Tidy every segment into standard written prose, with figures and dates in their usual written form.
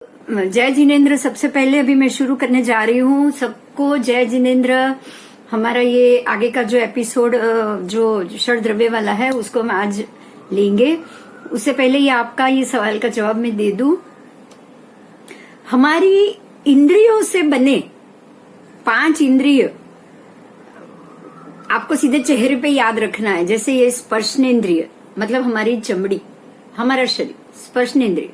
जय जिनेन्द्र। सबसे पहले अभी मैं शुरू करने जा रही हूँ। सबको जय जिनेन्द्र। हमारा ये आगे का जो एपिसोड जो षड द्रव्य वाला है उसको हम आज लेंगे। उससे पहले ये आपका ये सवाल का जवाब मैं दे दूं। हमारी इंद्रियों से बने 5 इंद्रिय आपको सीधे चेहरे पे याद रखना है। जैसे ये स्पर्शनेन्द्रिय मतलब हमारी चमड़ी, हमारा शरीर स्पर्शनेन्द्रिय।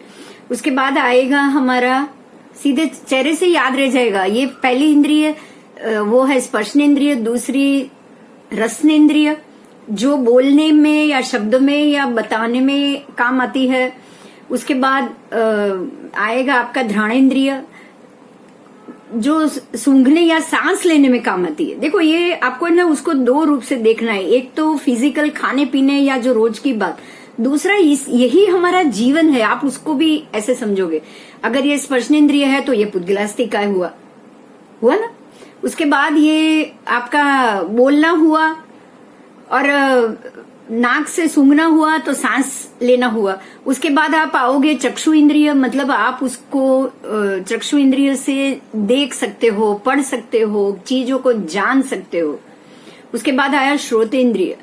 उसके बाद आएगा हमारा सीधे चेहरे से याद रह जाएगा। ये पहली इंद्रिय वो है स्पर्शनेन्द्रिय। दूसरी रसनेन्द्रिय जो बोलने में या शब्द में या बताने में काम आती है। उसके बाद आएगा आपका घ्राणेन्द्रिय जो सूंघने या सांस लेने में काम आती है। देखो ये आपको ना उसको 2 रूप से देखना है। एक तो फिजिकल खाने पीने या जो रोज की बात, दूसरा यही हमारा जीवन है। आप उसको भी ऐसे समझोगे। अगर ये स्पर्शनेन्द्रिय है तो ये पुद्गलास्तिकाय हुआ ना। उसके बाद ये आपका बोलना हुआ और नाक से सूंघना हुआ तो सांस लेना हुआ। उसके बाद आप आओगे चक्षु इंद्रिय, मतलब आप उसको चक्षु इंद्रिय से देख सकते हो, पढ़ सकते हो, चीजों को जान सकते हो। उसके बाद आया श्रोतेंद्रिय।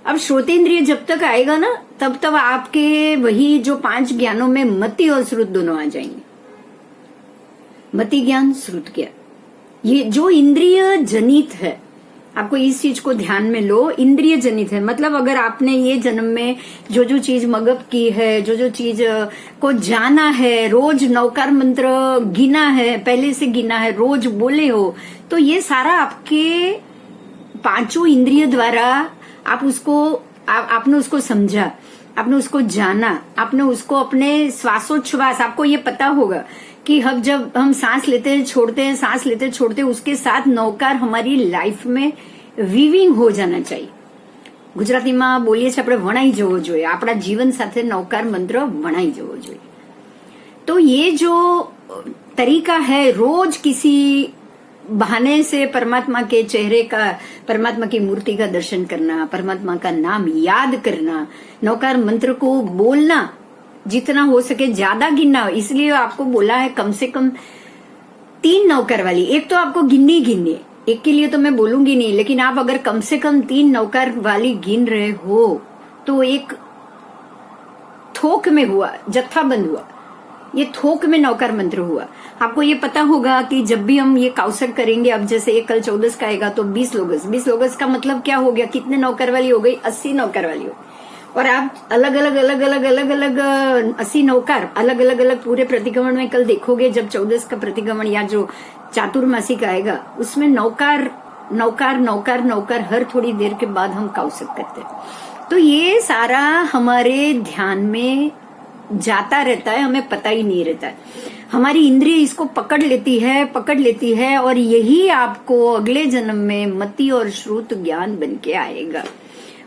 अब श्रोतेंद्रिय जब तक आएगा ना तब तक आपके वही जो 5 ज्ञानों में मति और श्रुत दोनों आ जाएंगे। मति ज्ञान, श्रुत ज्ञान, ये जो इंद्रिय जनित है। आपको इस चीज को ध्यान में लो। इंद्रिय जनित है मतलब अगर आपने ये जन्म में जो जो चीज मगअप की है, जो जो चीज को जाना है, रोज नौकार मंत्र गिना है, पहले से गिना है, रोज बोले हो, तो ये सारा आपके 5 इंद्रिय द्वारा आप उसको आपने उसको समझा, आपने उसको जाना, आपने उसको अपने श्वासोच्छ्वास, आपको ये पता होगा कि हम जब हम सांस लेते हैं छोड़ते हैं, सांस लेते छोड़ते हैं, उसके साथ नौकार हमारी लाइफ में वीविंग हो जाना चाहिए। ગુજરાતીમાં બોલીએ છીએ આપણે વણાઈ જવો જોઈએ, આપણા जीवन સાથે नौकार मंत्र વણાઈ જવો જોઈએ। तो ये जो तरीका है रोज किसी बहाने से परमात्मा के चेहरे का, परमात्मा की मूर्ति का दर्शन करना, परमात्मा का नाम याद करना, नौकार मंत्र को बोलना, जितना हो सके ज्यादा गिनना। इसलिए आपको बोला है कम से कम 3 नौकर वाली। एक तो आपको गिननी गिननी, एक के लिए तो मैं बोलूंगी नहीं, लेकिन आप अगर कम से कम 3 नौकर वाली गिन रहे हो तो एक थोक में हुआ, जत्थाबंद हुआ, ये थोक में नौकर मंत्र हुआ। आपको ये पता होगा कि जब भी हम ये काउसर करेंगे, अब जैसे एक कल 14 का आएगा तो 20 लोगस का मतलब क्या हो गया, कितने नौकर वाली हो गई, 80 नौकर वाली हो। और आप अलग अलग 80 नौकर अलग अलग पूरे प्रतिक्रमण में कल देखोगे। जब 14 का प्रतिक्रमण या जो चातुर्मासी का आएगा उसमें नौकर नौकर नौकर नौकर हर थोड़ी देर के बाद हम काउसर करते हैं। तो ये सारा हमारे ध्यान में जाता रहता है, हमें पता ही नहीं रहता है। हमारी इंद्रिय इसको पकड़ लेती है और यही आपको अगले जन्म में मति और श्रुत ज्ञान बन के आएगा।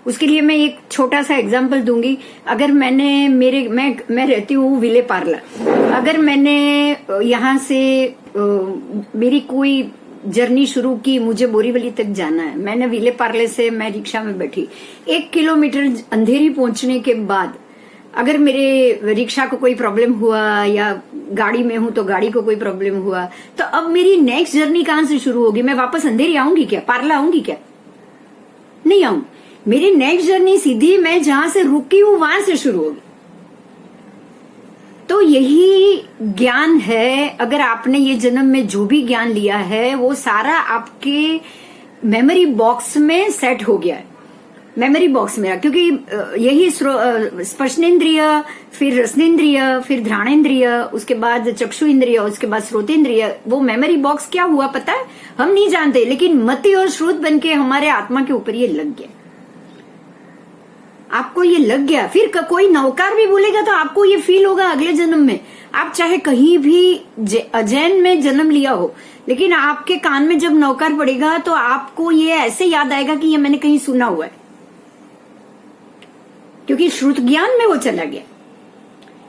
उसके लिए मैं एक छोटा सा एग्जाम्पल दूंगी। अगर मैंने मैं रहती हूँ विले पार्ला। अगर मैंने यहाँ से मेरी कोई जर्नी शुरू की, मुझे बोरीवली तक जाना है, मैंने विले पार्ले से मैं रिक्शा में बैठी, 1 किलोमीटर अंधेरी पहुंचने के बाद अगर मेरे रिक्शा को कोई प्रॉब्लम हुआ या गाड़ी में हूं तो गाड़ी को कोई प्रॉब्लम हुआ, तो अब मेरी नेक्स्ट जर्नी कहां से शुरू होगी? मैं वापस अंधेरी आऊंगी क्या? पार्ला आऊंगी क्या? नहीं आऊंगी। मेरी नेक्स्ट जर्नी सीधी मैं जहां से रुकी हूं वहां से शुरू होगी। तो यही ज्ञान है। अगर आपने ये जन्म में जो भी ज्ञान लिया है वो सारा आपके मेमोरी बॉक्स में सेट हो गया है। मेमोरी बॉक्स मेरा, क्योंकि यही स्पर्शनेन्द्रिय, फिर रसनेन्द्रिय, फिर घ्राणेन्द्रिय, उसके बाद चक्षु इंद्रिय, उसके बाद श्रोतेन्द्रिय, वो मेमोरी बॉक्स क्या हुआ पता है? हम नहीं जानते, लेकिन मति और श्रुत बन के हमारे आत्मा के ऊपर ये लग गया। आपको ये लग गया। फिर कोई नौकार भी बोलेगा तो आपको ये फील होगा अगले जन्म में। आप चाहे कहीं भी अजैन में जन्म लिया हो, लेकिन आपके कान में जब नौकार पड़ेगा तो आपको ये ऐसे याद आएगा कि ये मैंने कहीं सुना हुआ है, क्योंकि श्रुत ज्ञान में वो चला गया।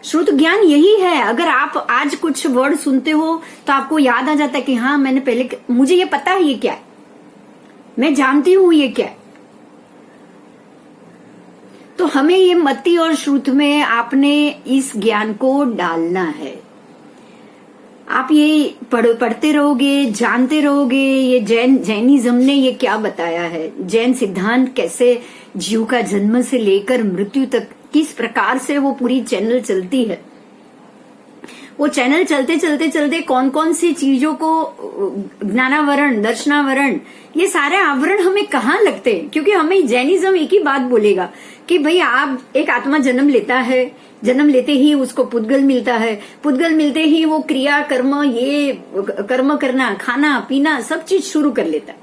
श्रुत ज्ञान यही है। अगर आप आज कुछ वर्ड सुनते हो तो आपको याद आ जाता है कि हाँ मैंने पहले, मुझे ये पता है ये क्या है, मैं जानती हूं ये क्या है। तो हमें ये मति और श्रुत में आपने इस ज्ञान को डालना है। आप ये पढ़ते रहोगे, जानते रहोगे, ये जैनिज्म ने ये क्या बताया है, जैन सिद्धांत कैसे जीव का जन्म से लेकर मृत्यु तक किस प्रकार से वो पूरी चैनल चलती है। वो चैनल चलते चलते चलते कौन कौन सी चीजों को, ज्ञानावरण, दर्शनावरण, ये सारे आवरण हमें कहाँ लगते हैं। क्योंकि हमें जैनिज्म एक ही बात बोलेगा कि भाई आप, एक आत्मा जन्म लेता है, जन्म लेते ही उसको पुद्गल मिलता है, पुद्गल मिलते ही वो क्रिया कर्म, ये कर्म करना, खाना पीना सब चीज शुरू कर लेता है।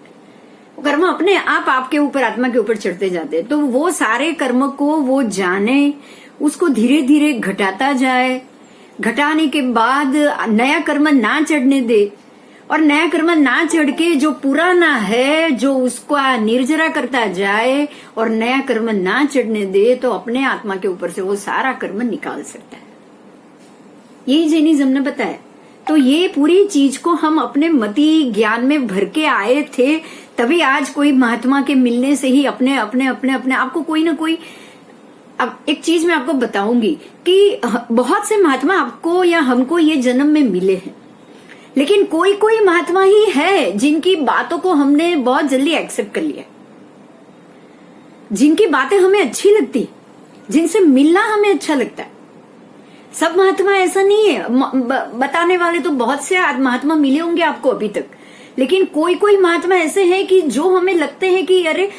वो कर्म अपने आप आपके ऊपर, आत्मा के ऊपर चढ़ते जाते हैं। तो वो सारे कर्म को वो जाने, उसको धीरे धीरे घटाता जाए, घटाने के बाद नया कर्म ना चढ़ने दे, और नया कर्म ना चढ़ के जो पुराना है जो उसका निर्जरा करता जाए और नया कर्म ना चढ़ने दे, तो अपने आत्मा के ऊपर से वो सारा कर्म निकाल सकता है। यही जैनिज्म ने बताया। तो ये पूरी चीज को हम अपने मति ज्ञान में भर के आए थे, तभी आज कोई महात्मा के मिलने से ही अपने अपने अपने अपने आपको कोई ना कोई। अब एक चीज मैं आपको बताऊंगी कि बहुत से महात्मा आपको या हमको ये जन्म में मिले हैं, लेकिन कोई कोई महात्मा ही है जिनकी बातों को हमने बहुत जल्दी एक्सेप्ट कर लिया, जिनकी बातें हमें अच्छी लगती, जिनसे मिलना हमें अच्छा लगता है। सब महात्मा ऐसा नहीं है, बताने वाले तो बहुत से महात्मा मिले होंगे आपको अभी तक, लेकिन कोई कोई महात्मा ऐसे हैं कि जो हमें लगते हैं कि अरे,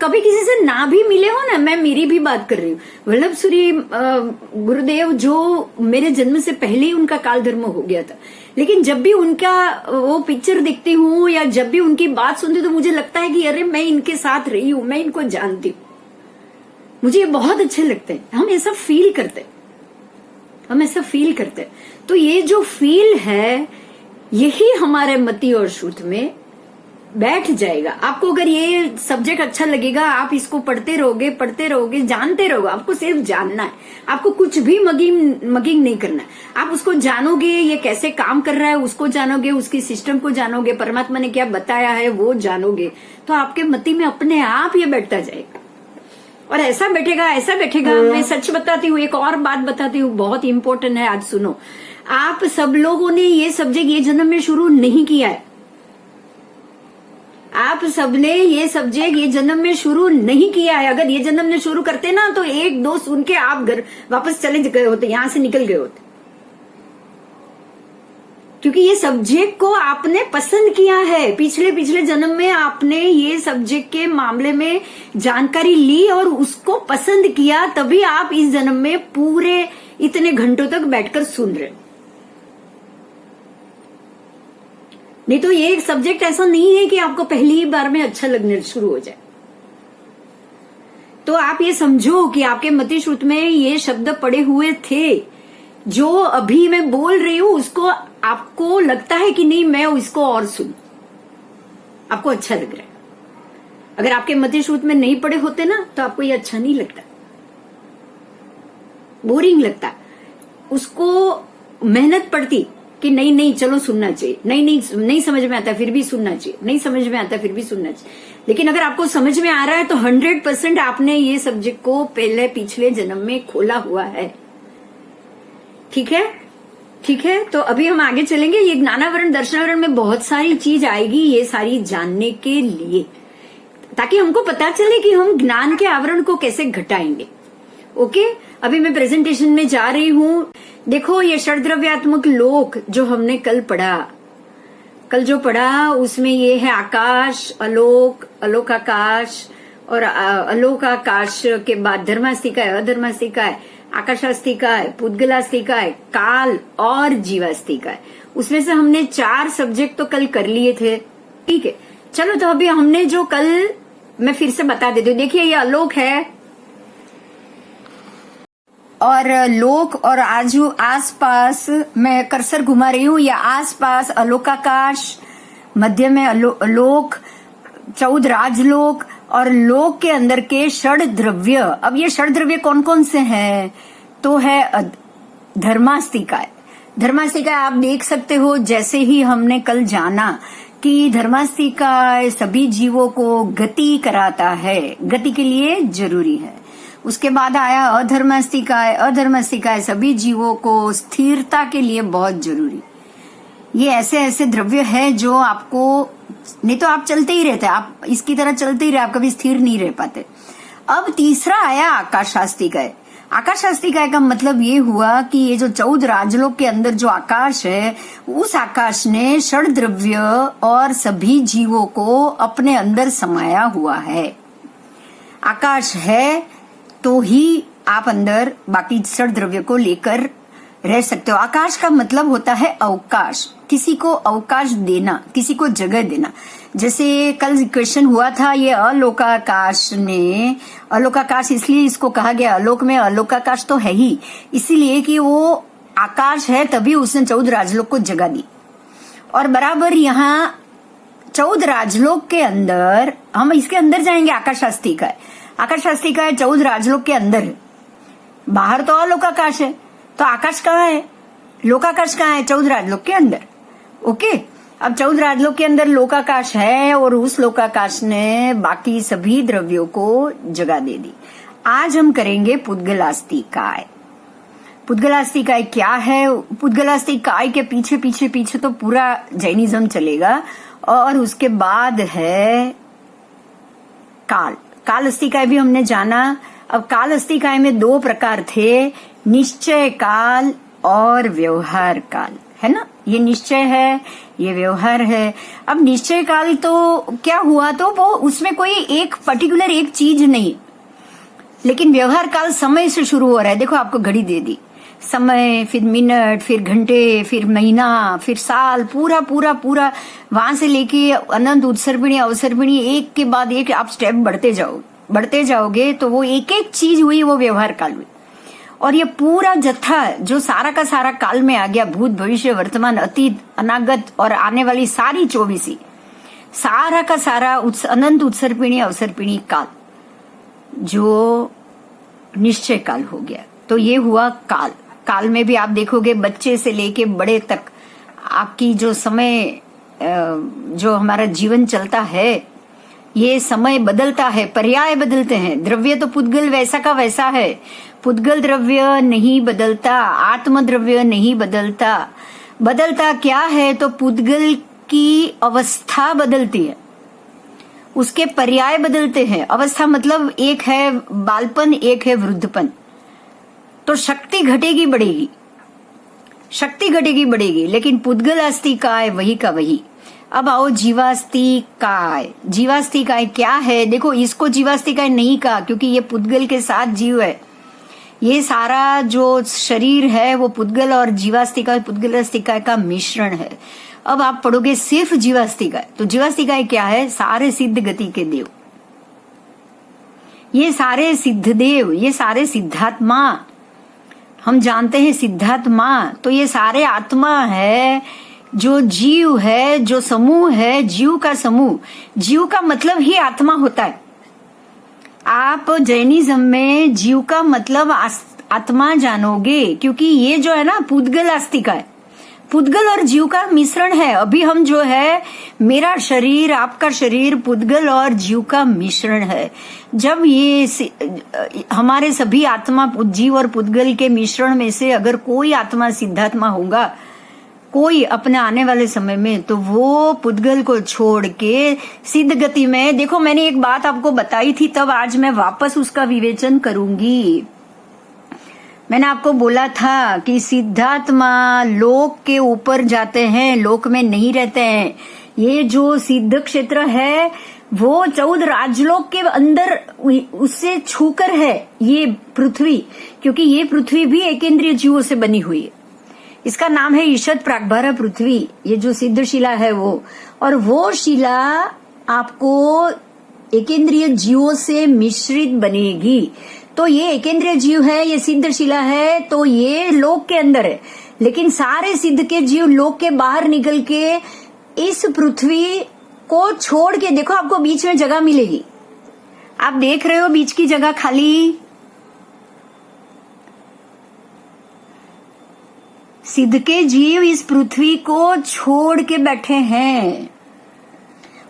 कभी किसी से ना भी मिले हो ना, मैं मेरी भी बात कर रही हूँ, वल्लभ सूरी गुरुदेव जो मेरे जन्म से पहले ही उनका काल धर्म हो गया था, लेकिन जब भी उनका वो पिक्चर देखती हूँ या जब भी उनकी बात सुनती हूँ तो मुझे लगता है कि अरे मैं इनके साथ रही हूँ, मैं इनको जानती हूँ, मुझे ये बहुत अच्छे लगते हैं। हम ऐसा फील करते हैं, हम ऐसा फील करते हैं। तो ये जो फील है यही हमारे मति और श्रुत में बैठ जाएगा। आपको अगर ये सब्जेक्ट अच्छा लगेगा, आप इसको पढ़ते रहोगे, जानते रहोगे। आपको सिर्फ जानना है, आपको कुछ भी मगिंग नहीं करना है। आप उसको जानोगे, ये कैसे काम कर रहा है उसको जानोगे, उसकी सिस्टम को जानोगे, परमात्मा ने क्या बताया है वो जानोगे, तो आपके मति में अपने आप ये बैठता जाएगा। और ऐसा बैठेगा। मैं सच बताती हूँ, एक और बात बताती हूँ, बहुत इंपॉर्टेंट है, आज सुनो। आप सब लोगों ने ये सब्जेक्ट ये जन्म में शुरू नहीं किया है, आप सबने ये सब्जेक्ट ये जन्म में शुरू नहीं किया है। अगर ये जन्म में शुरू करते ना तो एक दो सुन के आप घर वापस चले गए होते, यहां से निकल गए होते, क्योंकि ये सब्जेक्ट को आपने पसंद किया है। पिछले जन्म में आपने ये सब्जेक्ट के मामले में जानकारी ली और उसको पसंद किया, तभी आप इस जन्म में पूरे इतने घंटों तक बैठकर सुन रहे। नहीं तो ये एक सब्जेक्ट ऐसा नहीं है कि आपको पहली ही बार में अच्छा लगने शुरू हो जाए। तो आप ये समझो कि आपके मति श्रुत में ये शब्द पड़े हुए थे, जो अभी मैं बोल रही हूं उसको आपको लगता है कि नहीं मैं इसको और सुन, आपको अच्छा लग रहा है। अगर आपके मति श्रुत में नहीं पड़े होते ना तो आपको ये अच्छा नहीं लगता, बोरिंग लगता, उसको मेहनत पड़ती कि नहीं चलो सुनना चाहिए, नहीं समझ में आता फिर भी सुनना चाहिए, नहीं समझ में आता फिर भी सुनना चाहिए। लेकिन अगर आपको समझ में आ रहा है तो 100% आपने ये सब्जेक्ट को पहले पिछले जन्म में खोला हुआ है। ठीक है। तो अभी हम आगे चलेंगे। ये ज्ञानावरण दर्शनावरण में बहुत सारी चीज आएगी, ये सारी जानने के लिए, ताकि हमको पता चले कि हम ज्ञान के आवरण को कैसे घटाएंगे। ओके, अभी मैं प्रेजेंटेशन में जा रही हूं। देखो, ये षड्द्रव्यात्मक लोक जो हमने कल जो पढ़ा उसमें ये है आकाश, अलोक आकाश, और अलोक आकाश के बाद धर्मास्तिका है, अधर्मास्तिका है, आकाशास्तिका है, पुद्गलास्तिका है, काल और जीवास्तिका है। उसमें से हमने 4 सब्जेक्ट तो कल कर लिए थे। ठीक है, चलो तो अभी हमने जो कल, मैं फिर से बता देती हूँ। देखिए, ये अलोक है और लोक, और आसपास मैं कर्सर घुमा रही हूँ, या आसपास अलोकाकाश, मध्य में अलोक, 14 राजलोक, और लोक के अंदर के षड द्रव्य। अब ये षड द्रव्य कौन कौन से हैं? तो है धर्मास्तिका। धर्मास्तिका आप देख सकते हो, जैसे ही हमने कल जाना कि धर्मास्तिका सभी जीवों को गति कराता है, गति के लिए जरूरी है। उसके बाद आया अधर्मास्तिका। अधर्मास्तिका सभी जीवों को स्थिरता के लिए बहुत जरूरी। ये ऐसे ऐसे द्रव्य है जो आपको, नहीं तो आप चलते ही रहते, आप इसकी तरह चलते ही रहे, आप कभी स्थिर नहीं रह पाते। अब तीसरा आया आकाशास्तिकाय। आकाशास्तिकाय का मतलब ये हुआ कि ये जो 14 राजलोक के अंदर जो आकाश है, उस आकाश ने षड द्रव्य और सभी जीवों को अपने अंदर समाया हुआ है। आकाश है तो ही आप अंदर बाकी षड द्रव्य को लेकर रह सकते हो। आकाश का मतलब होता है अवकाश, किसी को अवकाश देना, किसी को जगह देना। जैसे कल क्वेश्चन हुआ था, ये अलोकाकाश ने, अलोकाकाश इसलिए इसको कहा गया, अलोक में अलोकाकाश तो है ही, इसीलिए कि वो आकाश है, तभी उसने 14 राजलोक को जगह दी। और बराबर यहाँ 14 राजलोक के अंदर, हम इसके अंदर जाएंगे, आकाशास्तिकाय। आकाशास्तिकाय 14 राजलोक के अंदर है, बाहर तो अलोकाकाश है, तो आकाश कहाँ है, लोकाकाश कहाँ है, 14 राजलोक के अंदर। ओके, अब 14 राजलोक के अंदर लोकाकाश है और उस लोकाकाश ने बाकी सभी द्रव्यों को जगह दे दी। आज हम करेंगे पुद्गलास्तिकाय। पुद्गलास्तिकाय क्या है? पुद्गलास्तिकाय के पीछे पीछे पीछे तो पूरा जैनिज्म चलेगा। और उसके बाद है काल। काल अस्तिकाय भी हमने जाना। अब काल अस्तिकाय में 2 प्रकार थे, निश्चय काल और व्यवहार काल, है ना। ये निश्चय है, ये व्यवहार है। अब निश्चय काल तो क्या हुआ, तो वो उसमें कोई एक पर्टिकुलर एक चीज नहीं, लेकिन व्यवहार काल समय से शुरू हो रहा है। देखो आपको घड़ी दे दी, समय, फिर मिनट, फिर घंटे, फिर महीना, फिर साल, पूरा पूरा पूरा वहां से लेके अनंत उत्सर्पिणी अवसर्पिणी, एक के बाद एक आप स्टेप बढ़ते जाओगे तो वो एक एक चीज हुई, वो व्यवहार काल हुई। और ये पूरा जत्था जो सारा का सारा काल में आ गया, भूत भविष्य वर्तमान अतीत अनागत और आने वाली सारी 24, सारा का सारा अनंत उत्सर्पिणी अवसर्पिणी काल जो निश्चय काल हो गया। तो ये हुआ काल। काल में भी आप देखोगे बच्चे से लेके बड़े तक आपकी जो समय, जो हमारा जीवन चलता है, ये समय बदलता है, पर्याय बदलते हैं। द्रव्य तो पुद्गल वैसा का वैसा है, पुद्गल द्रव्य नहीं बदलता, आत्म द्रव्य नहीं बदलता। बदलता क्या है, तो पुद्गल की अवस्था बदलती है, उसके पर्याय बदलते हैं। अवस्था मतलब एक है बालपन, एक है वृद्धपन। तो शक्ति घटेगी बढ़ेगी, शक्ति घटेगी बढ़ेगी, लेकिन पुद्गलास्तिकाय वही का वही। अब आओ जीवास्तिकाय। जीवास्तिकाय क्या है? देखो, इसको जीवास्तिकाय नहीं कहा क्योंकि ये पुद्गल के साथ जीव है। ये सारा जो शरीर है वो पुद्गल और जीवास्तिकाय, पुद्गलास्तिकाय का मिश्रण है। अब आप पढ़ोगे सिर्फ जीवास्तिकाय, तो जीवास्तिकाय क्या है? सारे सिद्ध गति के देव, ये सारे सिद्ध देव, ये सारे सिद्धात्मा। हम जानते हैं सिद्धात्मा, तो ये सारे आत्मा है, जो जीव है, जो समूह है, जीव का समूह। जीव का मतलब ही आत्मा होता है। आप जैनिज्म में जीव का मतलब आत्मा जानोगे, क्योंकि ये जो है ना पुद्गलास्तिकाय, पुद्गल और जीव का मिश्रण है। अभी हम जो है, मेरा शरीर, आपका शरीर पुद्गल और जीव का मिश्रण है। जब ये हमारे सभी आत्मा जीव और पुद्गल के मिश्रण में से अगर कोई आत्मा सिद्धात्मा होगा, कोई अपने आने वाले समय में, तो वो पुद्गल को छोड़ के सिद्ध गति में, देखो मैंने एक बात आपको बताई थी, तब आज मैं वापस उसका विवेचन करूंगी। मैंने आपको बोला था कि सिद्धात्मा लोक के ऊपर जाते हैं, लोक में नहीं रहते हैं। ये जो सिद्ध क्षेत्र है वो 14 राजलोक के अंदर उससे छूकर है ये पृथ्वी, क्योंकि ये पृथ्वी भी एकेंद्रीय जीवों से बनी हुई है। इसका नाम है ईशत प्राग्भारा पृथ्वी, ये जो सिद्ध शिला है वो। और वो शिला आपको एकेंद्रीय जीवों से मिश्रित बनेगी। तो ये एकेंद्रीय जीव है, ये सिद्ध शिला है, तो ये लोक के अंदर है। लेकिन सारे सिद्ध के जीव लोक के बाहर निकल के इस पृथ्वी को छोड़ के, देखो आपको बीच में जगह मिलेगी। आप देख रहे हो बीच की जगह खाली, सिद्ध के जीव इस पृथ्वी को छोड़ के बैठे हैं।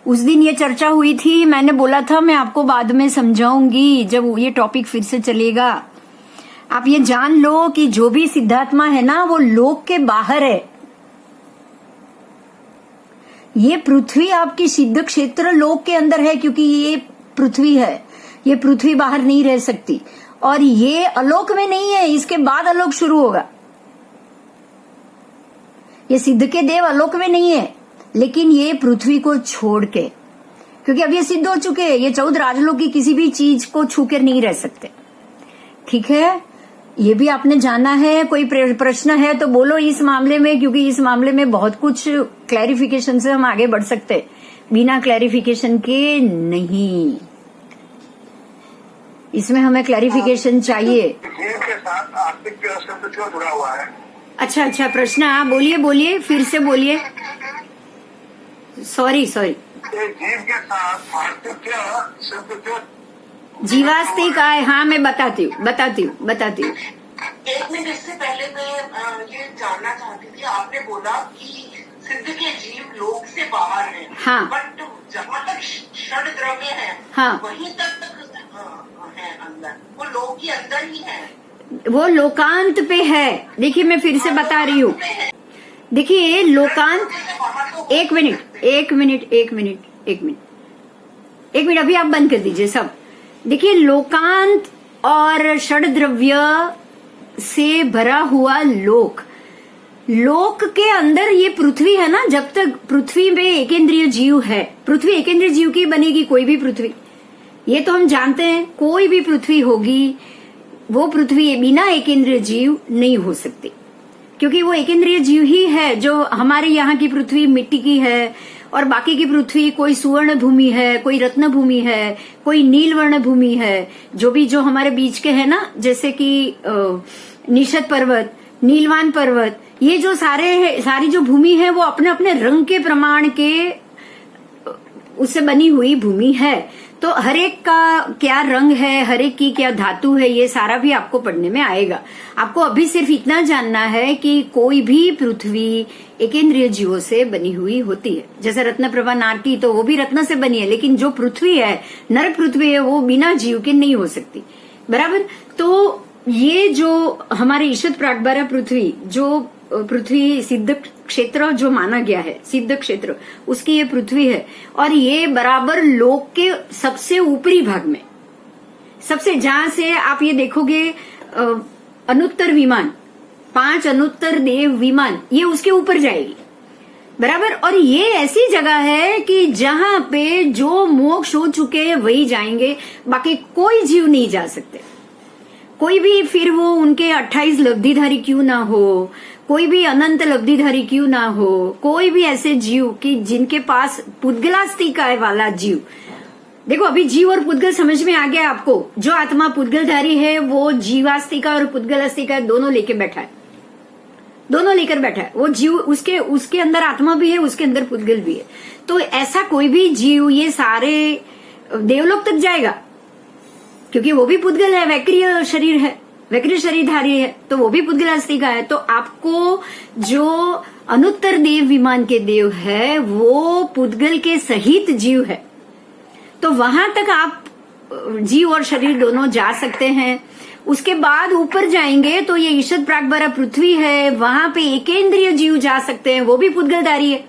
उस दिन ये चर्चा हुई थी, मैंने बोला था मैं आपको बाद में समझाऊंगी जब ये टॉपिक फिर से चलेगा। आप ये जान लो कि जो भी सिद्धात्मा है ना, वो लोक के बाहर है। ये पृथ्वी आपकी सिद्ध क्षेत्र लोक के अंदर है, क्योंकि ये पृथ्वी है, ये पृथ्वी बाहर नहीं रह सकती, और ये अलोक में नहीं है, इसके बाद अलोक शुरू होगा। ये सिद्ध के देव अलोक में नहीं है, लेकिन ये पृथ्वी को छोड़ के, क्योंकि अब ये सिद्ध हो चुके हैं, ये 14 राजलोक की किसी भी चीज को छूकर नहीं रह सकते। ठीक है, ये भी आपने जाना है। कोई प्रश्न है तो बोलो इस मामले में, क्योंकि इस मामले में बहुत कुछ क्लैरिफिकेशन से हम आगे बढ़ सकते हैं, बिना क्लैरिफिकेशन के नहीं। इसमें हमें क्लैरिफिकेशन चाहिए। के साथ आर्थिक शब्द क्यों जुड़ा हुआ है? अच्छा, प्रश्न आप बोलिए, फिर से बोलिए। सॉरी जीव के साथ आर्थिक शब्द क्यों? जीवास्तिक आए, हाँ मैं बताती हूँ। एक मिनट, इससे पहले मैं ये जानना चाहती थी, आपने बोला कि सिद्ध के जीव लोक से बाहर हैं, हाँ, बट जहाँ तक षड द्रव्य है, हाँ, वहीं तक है अंदर, वो लोक के अंदर ही है, वो लोकांत पे है। देखिए मैं फिर से बता रही हूँ, देखिए लोकांत, एक मिनट अभी आप बंद कर दीजिए सब। देखिए लोकांत और षड द्रव्य से भरा हुआ लोक के अंदर ये पृथ्वी है ना, जब तक पृथ्वी में एकेंद्रीय जीव है, पृथ्वी एकेंद्रीय जीव की बनेगी कोई भी पृथ्वी, ये तो हम जानते हैं, कोई भी पृथ्वी होगी वो पृथ्वी बिना एकेंद्रीय जीव नहीं हो सकती, क्योंकि वो एकेंद्रीय जीव ही है। जो हमारे यहाँ की पृथ्वी मिट्टी की है और बाकी की पृथ्वी कोई सुवर्ण भूमि है, कोई रत्न भूमि है, कोई नीलवर्ण भूमि है, जो हमारे बीच के है ना, जैसे कि निषद पर्वत, नीलवान पर्वत, ये जो सारी जो भूमि है वो अपने अपने रंग के प्रमाण के उससे बनी हुई भूमि है। तो हर एक का क्या रंग है, हर एक की क्या धातु है, ये सारा भी आपको पढ़ने में आएगा। आपको अभी सिर्फ इतना जानना है कि कोई भी पृथ्वी एकेंद्रीय जीवों से बनी हुई होती है। जैसे रत्नप्रभा नारकी, तो वो भी रत्न से बनी है, लेकिन जो पृथ्वी है, नरक पृथ्वी है, वो बिना जीव के नहीं हो सकती, बराबर। तो ये जो हमारे ईशद प्रागबारा पृथ्वी, जो पृथ्वी सिद्ध क्षेत्र जो माना गया है, सिद्ध क्षेत्र, उसकी ये पृथ्वी है, और ये बराबर लोक के सबसे ऊपरी भाग में, सबसे जहां से आप ये देखोगे अनुत्तर विमान, 5 अनुत्तर देव विमान, ये उसके ऊपर जाएगी, बराबर। और ये ऐसी जगह है कि जहां पे जो मोक्ष हो चुके हैं वही जाएंगे, बाकी कोई जीव नहीं जा सकते, कोई भी, फिर वो उनके 28 लब्धिधारी क्यों ना हो, कोई भी अनंत लब्धिधारी क्यों ना हो, कोई भी ऐसे जीव कि जिनके पास पुद्गलास्तिका वाला जीव। देखो अभी जीव और पुद्गल समझ में आ गया आपको। जो आत्मा पुद्गलधारी है वो जीवास्तिका और पुद्गलास्तिका दोनों लेके बैठा है, दोनों लेकर बैठा है। वो जीव, उसके अंदर आत्मा भी है, उसके अंदर पुद्गल भी है। तो ऐसा कोई भी जीव ये सारे देवलोक तक जाएगा, क्योंकि वो भी पुद्गल है, वैक्रिय शरीर है, वैक्रिय शरीरधारी है, तो वो भी पुद्गलास्तिका है। तो आपको जो अनुत्तर देव विमान के देव है वो पुद्गल के सहित जीव है, तो वहां तक आप जीव और शरीर दोनों जा सकते हैं। उसके बाद ऊपर जाएंगे तो ये ईशद प्रागबारा पृथ्वी है, वहां पे एकेंद्रीय जीव जा सकते हैं, वो भी पुद्गलधारी है,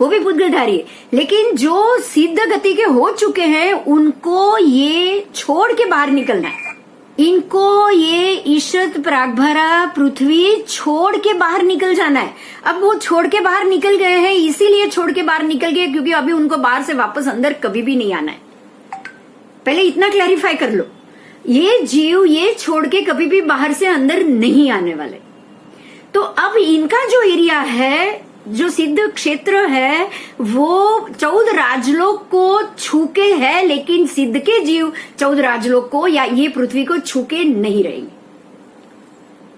वो भी पुद्गलधारी है। लेकिन जो सिद्ध गति के हो चुके हैं उनको ये छोड़ के बाहर निकलना है, इनको ये ईशद प्रागबारा पृथ्वी छोड़ के बाहर निकल जाना है। अब वो छोड़ के बाहर निकल गए हैं, इसीलिए छोड़ के बाहर निकल गए क्योंकि अभी उनको बाहर से वापस अंदर कभी भी नहीं आना है। पहले इतना क्लैरिफाई कर लो, ये जीव ये छोड़ के कभी भी बाहर से अंदर नहीं आने वाले। तो अब इनका जो एरिया है, जो सिद्ध क्षेत्र है, वो 14 राजलोक को छूके है, लेकिन सिद्ध के जीव 14 राजलोक को या ये पृथ्वी को छूके नहीं रहेंगे।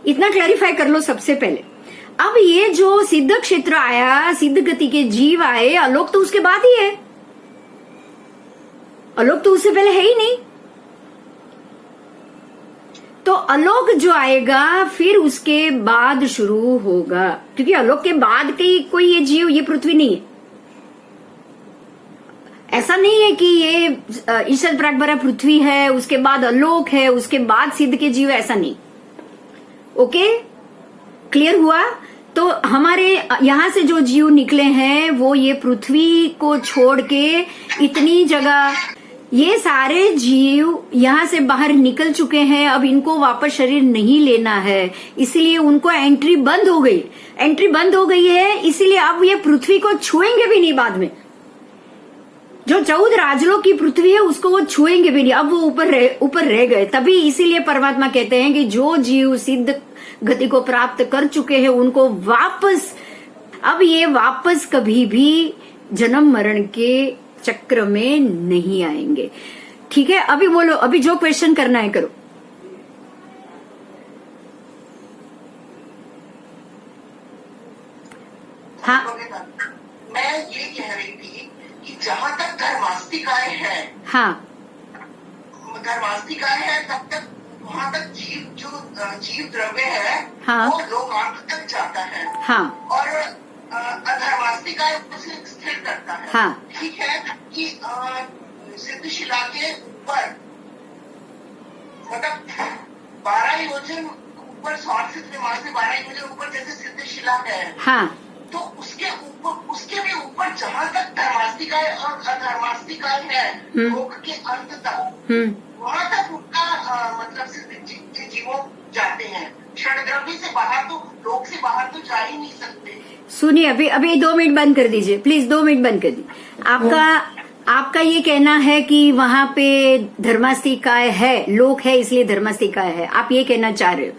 इतना क्लैरिफाई कर लो सबसे पहले। अब ये जो सिद्ध क्षेत्र आया, सिद्ध गति के जीव आए, आलोक तो उसके बाद ही है, आलोक तो उससे पहले है ही नहीं। तो आलोक जो आएगा फिर उसके बाद शुरू होगा, क्योंकि आलोक के बाद की कोई ये जीव, ये पृथ्वी नहीं है। ऐसा नहीं है कि ये ईशद प्रागबारा पृथ्वी है, उसके बाद आलोक है, उसके बाद सिद्ध के जीव, ऐसा नहीं। ओके, क्लियर हुआ? तो हमारे यहाँ से जो जीव निकले हैं वो ये पृथ्वी को छोड़ के इतनी जगह, ये सारे जीव यहाँ से बाहर निकल चुके हैं। अब इनको वापस शरीर नहीं लेना है, इसलिए उनको एंट्री बंद हो गई। एंट्री बंद हो गई है, इसीलिए अब ये पृथ्वी को छुएंगे भी नहीं। बाद में जो 14 राजलोक की पृथ्वी है उसको वो छुएंगे भी नहीं। अब वो ऊपर रह गए। तभी इसीलिए परमात्मा कहते हैं कि जो जीव सिद्ध गति को प्राप्त कर चुके हैं उनको वापस, अब ये वापस कभी भी जन्म मरण के चक्र में नहीं आएंगे। ठीक है, अभी बोलो, अभी जो क्वेश्चन करना है करो। हाँ, मैं ये कह रही थी कि जहाँ तक धर्मास्तिकाएं हैं, हाँ, धर्मास्तिकाएं हैं, तब तक वहाँ तक जीव द्रव्य है, हाँ, वो लोकांत तक जाता है। हाँ, और अधर्मास्तिकाएं उसे स्थिर करता है। हाँ, ठीक है कि सिद्धशिला के ऊपर, मतलब 12 योजन ऊपर, 100 सिद्ध मास से 12 योजन ऊपर जैसे सिद्धशिला है, हाँ, तो उसके ऊपर, उसके भी ऊपर जहाँ तक धर्मास्तिकाएं और अधर्मास्तिकाएं है, लोक के अंत तक, वहाँ तक उनका मतलब सिद्ध जीवों जाते हैं। क्षण द्रव्य से बाहर तो, लोक से बाहर तो जा ही नहीं सकते। सुनिए, अभी 2 मिनट बंद कर दीजिए प्लीज, 2 मिनट बंद कर दीजिए। आपका ये कहना है कि वहां पे धर्मास्तिकाएं है, लोक है इसलिए धर्मास्तिकाएं है, आप ये कहना चाह रहे हो।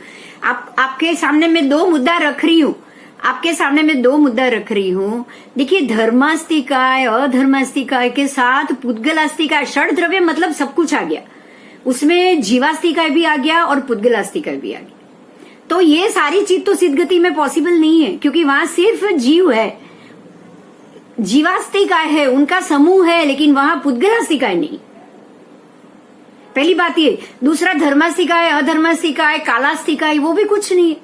आपके सामने मैं 2 मुद्दा रख रही हूँ, आपके सामने मैं 2 मुद्दा रख रही हूँ। देखिए, धर्मास्तिकाएं अधर्मास्तिकाएं के साथ पुद्गलास्तिकाएं, षड द्रव्य मतलब सब कुछ आ गया, उसमें जीवास्तिकाएं भी आ गया और पुद्गलास्तिकाएं भी आ गया। तो ये सारी चीज तो सिद्ध गति में पॉसिबल नहीं है, क्योंकि वहां सिर्फ जीव है, जीवास्तिकाएं है, उनका समूह है, लेकिन वहां पुद्गलास्तिकाएं नहीं। पहली बात ये। दूसरा, धर्मास्तिकाएं अधर्मास्तिकाएं कालास्तिकाएं वो भी कुछ नहीं,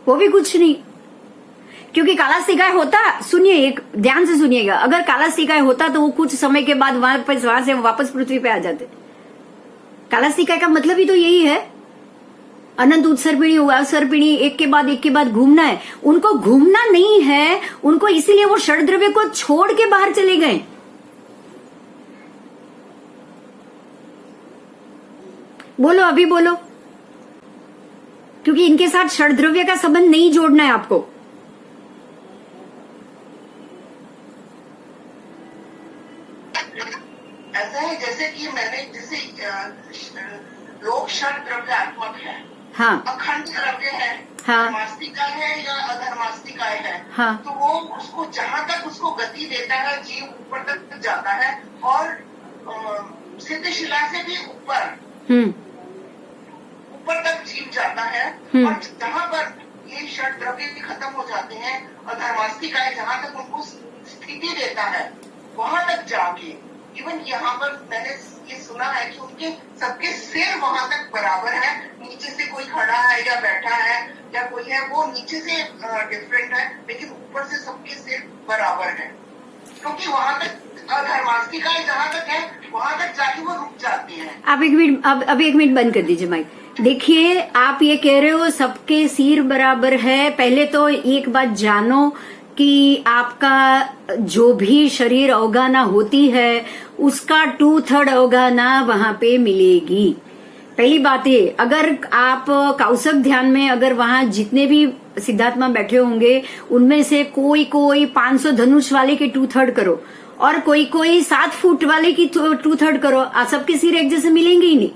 वो भी कुछ नहीं। क्योंकि कालास्तिकाएं होता, सुनिए, एक ध्यान से सुनिएगा, अगर कालास्तिकाएं होता तो वो कुछ समय के बाद वहां से वापस पृथ्वी पे आ जाते। कालास्तिकाएं का मतलब ही तो यही है, अनंत उत्सर्पिणी अवसर्पिणी, एक के बाद घूमना है। उनको घूमना नहीं है, उनको इसीलिए वो षड द्रव्य को छोड़ के बाहर चले गए। बोलो, अभी बोलो, क्योंकि इनके साथ षड द्रव्य का संबंध नहीं जोड़ना है आपको। ऐसा है जैसे कि मैंने, जैसे लोक षड द्रव्यात्मक है, हाँ, अखंड द्रव्य है, हाँ, धर्मास्तिका है या अधर्मास्तिकाएं है, हाँ, तो वो उसको जहाँ तक उसको गति देता है, जीव ऊपर तक जाता है। और सिद्धशिला से भी ऊपर तक जीव जाता है। और जहाँ पर ये षड द्रव्य खत्म हो जाते हैं, अधर्मास्तिकाएं जहाँ तक उनको स्थिति देता है, वहां तक जाके, इवन यहाँ पर मैंने ये सुना है कि उनके सबके सिर वहां तक बराबर है, नीचे से कोई खड़ा है या बैठा है या कोई है, वो नीचे से डिफरेंट है, लेकिन ऊपर से सबके सिर बराबर है। क्योंकि वहां तक अधर्मास्तिकाएं जहाँ तक है, वहां तक जाके वो रुक जाती है। आप 1 मिनट, अब 1 मिनट बंद कर दीजिए माइक। देखिए, आप ये कह रहे हो सबके सिर बराबर है। पहले तो एक बात जानो कि आपका जो भी शरीर अवगाना होती है उसका 2/3 अवगाना वहां पे मिलेगी। पहली बात है, अगर आप कौसक ध्यान में अगर वहां जितने भी सिद्धात्मा बैठे होंगे उनमें से कोई 500 धनुष वाले के 2/3 करो और कोई 7 फुट वाले की 2/3 करो, सबके सिर एक जैसे मिलेंगे ही नहीं।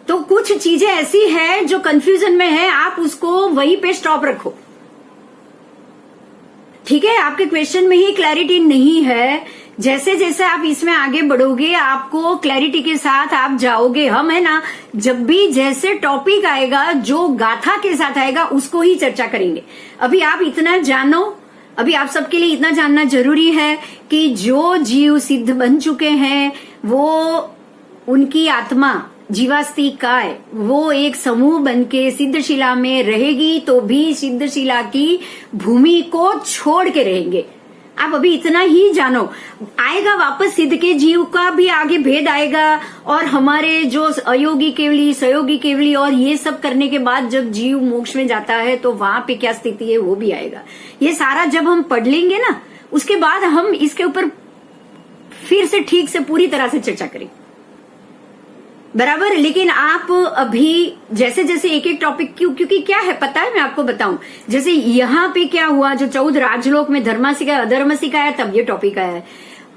तो कुछ चीजें ऐसी है जो कंफ्यूजन में है, आप उसको वहीं पे स्टॉप रखो। ठीक है, आपके क्वेश्चन में ही क्लैरिटी नहीं है। जैसे जैसे आप इसमें आगे बढ़ोगे आपको क्लैरिटी के साथ आप जाओगे। हम है ना, जब भी जैसे टॉपिक आएगा जो गाथा के साथ आएगा उसको ही चर्चा करेंगे। अभी आप इतना जानो, अभी आप सबके लिए इतना जानना जरूरी है कि जो जीव सिद्ध बन चुके हैं वो, उनकी आत्मा जीवास्तिकाएं वो एक समूह बनके सिद्धशिला में रहेगी, तो भी सिद्धशिला की भूमि को छोड़ के रहेंगे। आप अभी इतना ही जानो, आएगा वापस सिद्ध के जीव का भी आगे भेद आएगा, और हमारे जो अयोगी केवली, सहयोगी केवली और ये सब करने के बाद जब जीव मोक्ष में जाता है तो वहां पे क्या स्थिति है वो भी आएगा। ये सारा जब हम पढ़ लेंगे ना, उसके बाद हम इसके ऊपर फिर से ठीक से पूरी तरह से चर्चा करेंगे, बराबर। लेकिन आप अभी जैसे जैसे एक एक टॉपिक, क्योंकि क्या है पता है, मैं आपको बताऊं, जैसे यहाँ पे क्या हुआ, जो 14 राजलोक में धर्मा सिखाया अधर्म सिखाया, तब ये टॉपिक आया है।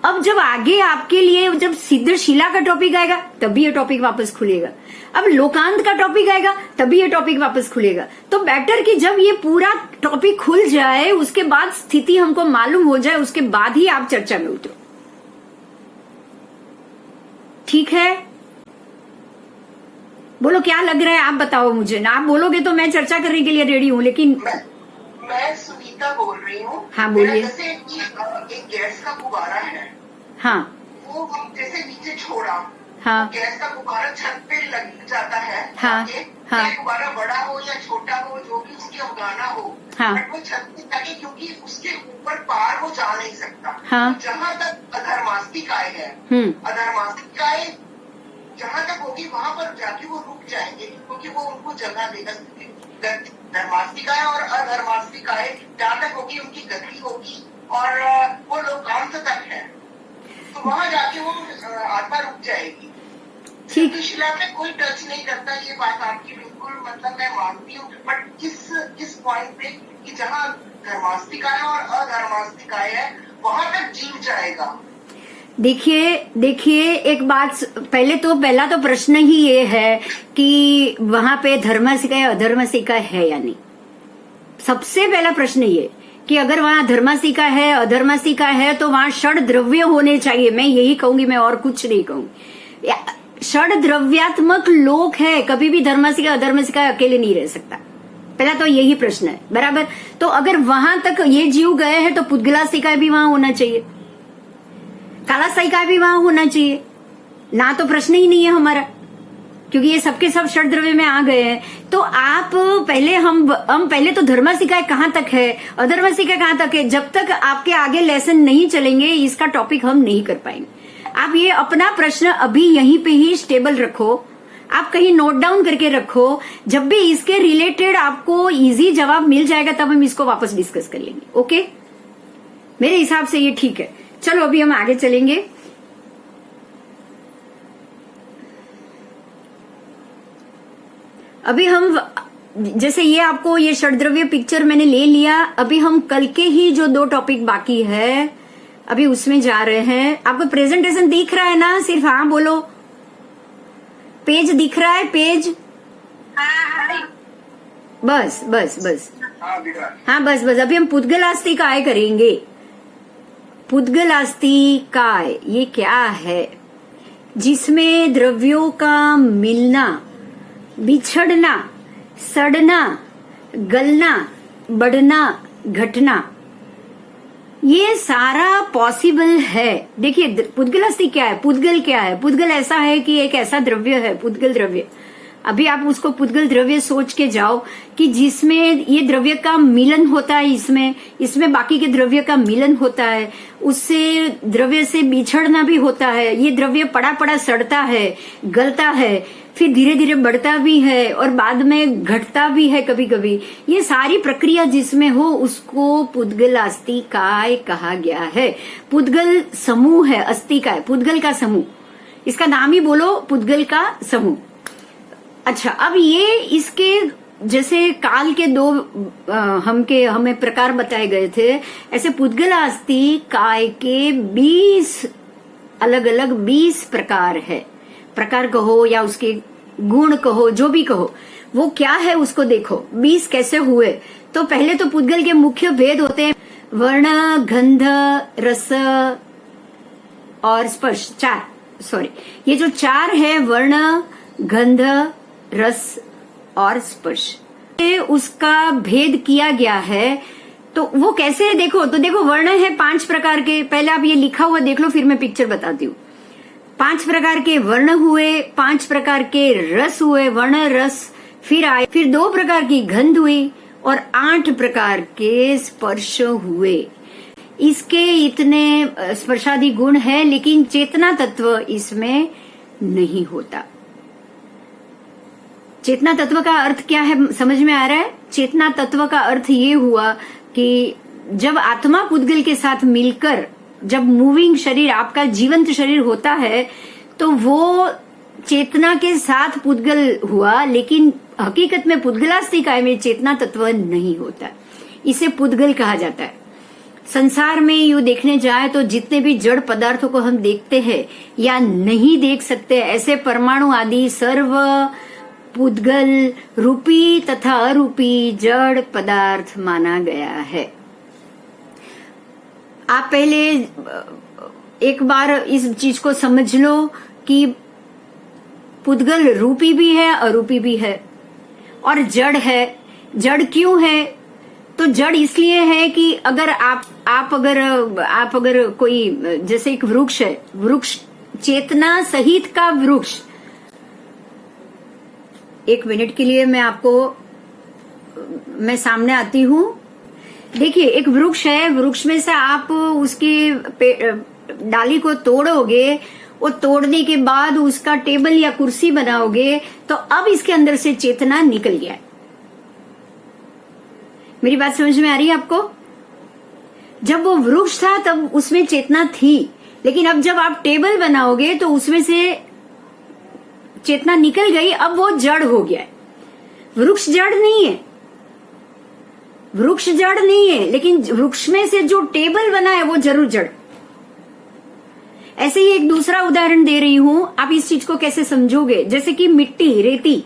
अब जब आगे आपके लिए जब सिद्ध शिला का टॉपिक आएगा तब भी ये टॉपिक वापस खुलेगा, अब लोकांत का टॉपिक आएगा तब भी ये टॉपिक वापस खुलेगा। तो बेटर कि जब ये पूरा टॉपिक खुल जाए, उसके बाद स्थिति हमको मालूम हो जाए, उसके बाद ही आप चर्चा में उतरो, ठीक है। बोलो क्या लग रहा है, आप बताओ मुझे ना, आप बोलोगे तो मैं चर्चा करने के लिए रेडी हूँ, लेकिन मैं सुनीता बोल रही हूँ। हाँ बोलिए। जैसे एक गैस का गुब्बारा है, हाँ वो हम जैसे नीचे छोड़ा, हाँ गैस का गुब्बारा छत पे लग जाता है। हाँ, हाँ। चाहे गुब्बारा बड़ा हो या छोटा हो, जो भी उसकी अवगाना हो, हाँ। बट वो छत पे लगे, क्योंकि उसके ऊपर पार वो जा नहीं सकता। हाँ। जहाँ तक अधर्मास्तिकाय है, अधर्मास्तिकाय जहाँ तक होगी वहां पर जाके वो रुक जाएंगे, क्योंकि वो उनको जगह देगा। धर्मास्तिकाय और अधर्मास्तिकाय जहाँ तक होगी उनकी गति होगी, और वो लोकांत तक है, तो वहां जाके वो आत्मा रुक जाएगी। ठीक। शिला में कोई टच नहीं करता, ये बात आपकी बिल्कुल मतलब मैं मानती हूँ, बट किस पॉइंट पे कि जहाँ धर्मास्तिकाय और अधर्मास्तिकाय है वहां तक जीव जाएगा। देखिए एक बात, पहला तो प्रश्न ही ये है कि वहां पे धर्म सिखाए अधर्म सिखाए है या नहीं। सबसे पहला प्रश्न ये कि अगर वहां धर्म सिखा है अधर्म सिखा है तो वहां षड द्रव्य होने चाहिए। मैं यही कहूंगी, मैं और कुछ नहीं कहूंगी। षड द्रव्यात्मक लोक है, कभी भी धर्म सिखा अधर्म सिखा अकेले नहीं रह सकता। पहला तो यही प्रश्न है, बराबर। तो अगर वहां तक ये जीव गए हैं तो पुद्गला सिखाए भी वहां होना चाहिए, कालासाई का भी वहां होना चाहिए ना, तो प्रश्न ही नहीं है हमारा, क्योंकि ये सबके सब षड द्रव्य में आ गए हैं। तो आप पहले हम पहले तो धर्म सिखाए कहां तक है, अधर्म सिखाए कहां तक है। जब तक आपके आगे लेसन नहीं चलेंगे इसका टॉपिक हम नहीं कर पाएंगे। आप ये अपना प्रश्न अभी यहीं पे ही स्टेबल रखो, आप कहीं नोट डाउन करके रखो। जब भी इसके रिलेटेड आपको इजी जवाब मिल जाएगा तब हम इसको वापस डिस्कस कर लेंगे। ओके, मेरे हिसाब से ये ठीक है। चलो अभी हम आगे चलेंगे। अभी हम जैसे ये आपको ये षड्द्रव्य पिक्चर मैंने ले लिया, अभी हम कल के ही जो 2 टॉपिक बाकी है अभी उसमें जा रहे हैं। आपको प्रेजेंटेशन दिख रहा है ना? सिर्फ हाँ बोलो। पेज दिख रहा है? पेज बस बस बस हाँ बस बस। अभी हम पुद्गलास्तिकाय करेंगे। पुद्गलास्तिकाय ये क्या है? जिसमें द्रव्यों का मिलना, बिछड़ना, सड़ना, गलना, बढ़ना, घटना, ये सारा पॉसिबल है। देखिए पुद्गलास्ति क्या है, पुद्गल क्या है? पुद्गल ऐसा है कि एक ऐसा द्रव्य है, पुद्गल द्रव्य। अभी आप उसको पुद्गल द्रव्य सोच के जाओ कि जिसमें ये द्रव्य का मिलन होता है, इसमें बाकी के द्रव्य का मिलन होता है, उससे द्रव्य से बिछड़ना भी होता है। ये द्रव्य पड़ा पड़ा सड़ता है, गलता है, फिर धीरे धीरे बढ़ता भी है और बाद में घटता भी है कभी कभी। ये सारी प्रक्रिया जिसमें हो उसको पुद्गलास्तिकाय कहा गया है। पुद्गल समूह है, अस्तिकाय पुद्गल का समूह, इसका नाम ही बोलो पुद्गल का समूह। अच्छा, अब ये इसके जैसे काल के 2 हमें प्रकार बताए गए थे, ऐसे पुद्गलास्तिकाय के 20 अलग अलग 20 प्रकार है। प्रकार कहो या उसके गुण कहो, जो भी कहो, वो क्या है उसको देखो 20 कैसे हुए। तो पहले तो पुद्गल के मुख्य भेद होते हैं वर्ण, गंध, रस और स्पर्श। 4 सॉरी, ये जो 4 है वर्ण, गंध, रस और स्पर्श, उसका भेद किया गया है। तो वो कैसे है देखो, तो देखो वर्ण है 5 प्रकार के। पहले आप ये लिखा हुआ देख लो, फिर मैं पिक्चर बताती हूँ। 5 प्रकार के वर्ण हुए, 5 प्रकार के रस हुए, वर्ण रस, फिर आए, फिर 2 प्रकार की गंध हुई और 8 प्रकार के स्पर्श हुए। इसके इतने स्पर्शादि गुण है, लेकिन चेतना तत्व इसमें नहीं होता। चेतना तत्व का अर्थ क्या है, समझ में आ रहा है? चेतना तत्व का अर्थ ये हुआ कि जब आत्मा पुद्गल के साथ मिलकर जब मूविंग शरीर, आपका जीवंत शरीर होता है, तो वो चेतना के साथ पुद्गल हुआ, लेकिन हकीकत में पुद्गलास्तिकाय में चेतना तत्व नहीं होता। इसे पुद्गल कहा जाता है। संसार में यूं देखने जाए तो जितने भी जड़ पदार्थों को हम देखते हैं या नहीं देख सकते, ऐसे परमाणु आदि सर्व पुद्गल रूपी तथा अरूपी जड़ पदार्थ माना गया है। आप पहले एक बार इस चीज को समझ लो कि पुद्गल रूपी भी है, अरूपी भी है और जड़ है। जड़ क्यों है? तो जड़ इसलिए है कि अगर आप अगर कोई, जैसे एक वृक्ष है, वृक्ष चेतना सहित का वृक्ष, एक मिनट के लिए मैं सामने आती हूं। देखिए, एक वृक्ष है, वृक्ष में से आप उसकी डाली को तोड़ोगे, वो तोड़ने के बाद उसका टेबल या कुर्सी बनाओगे, तो अब इसके अंदर से चेतना निकल गया है। मेरी बात समझ में आ रही है आपको? जब वो वृक्ष था तब उसमें चेतना थी, लेकिन अब जब आप टेबल बनाओगे तो उसमें से चेतना निकल गई, अब वो जड़ हो गया है। वृक्ष जड़ नहीं है, वृक्ष जड़ नहीं है, लेकिन वृक्ष में से जो टेबल बना है वो जरूर जड़। ऐसे ही एक दूसरा उदाहरण दे रही हूं, आप इस चीज को कैसे समझोगे? जैसे कि मिट्टी, रेती,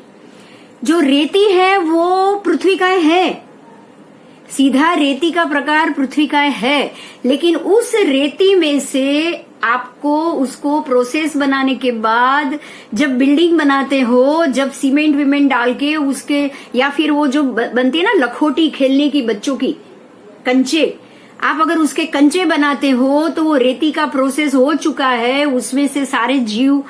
जो रेती है वो पृथ्वी का है, सीधा रेती का प्रकार पृथ्वी का है, लेकिन उस रेती में से आपको उसको प्रोसेस बनाने के बाद जब बिल्डिंग बनाते हो, जब सीमेंट विमेंट डाल के उसके, या फिर वो जो बनती है ना लखोटी खेलने की बच्चों की, कंचे, आप अगर उसके कंचे बनाते हो तो वो रेती का प्रोसेस हो चुका है, उसमें से सारे जीव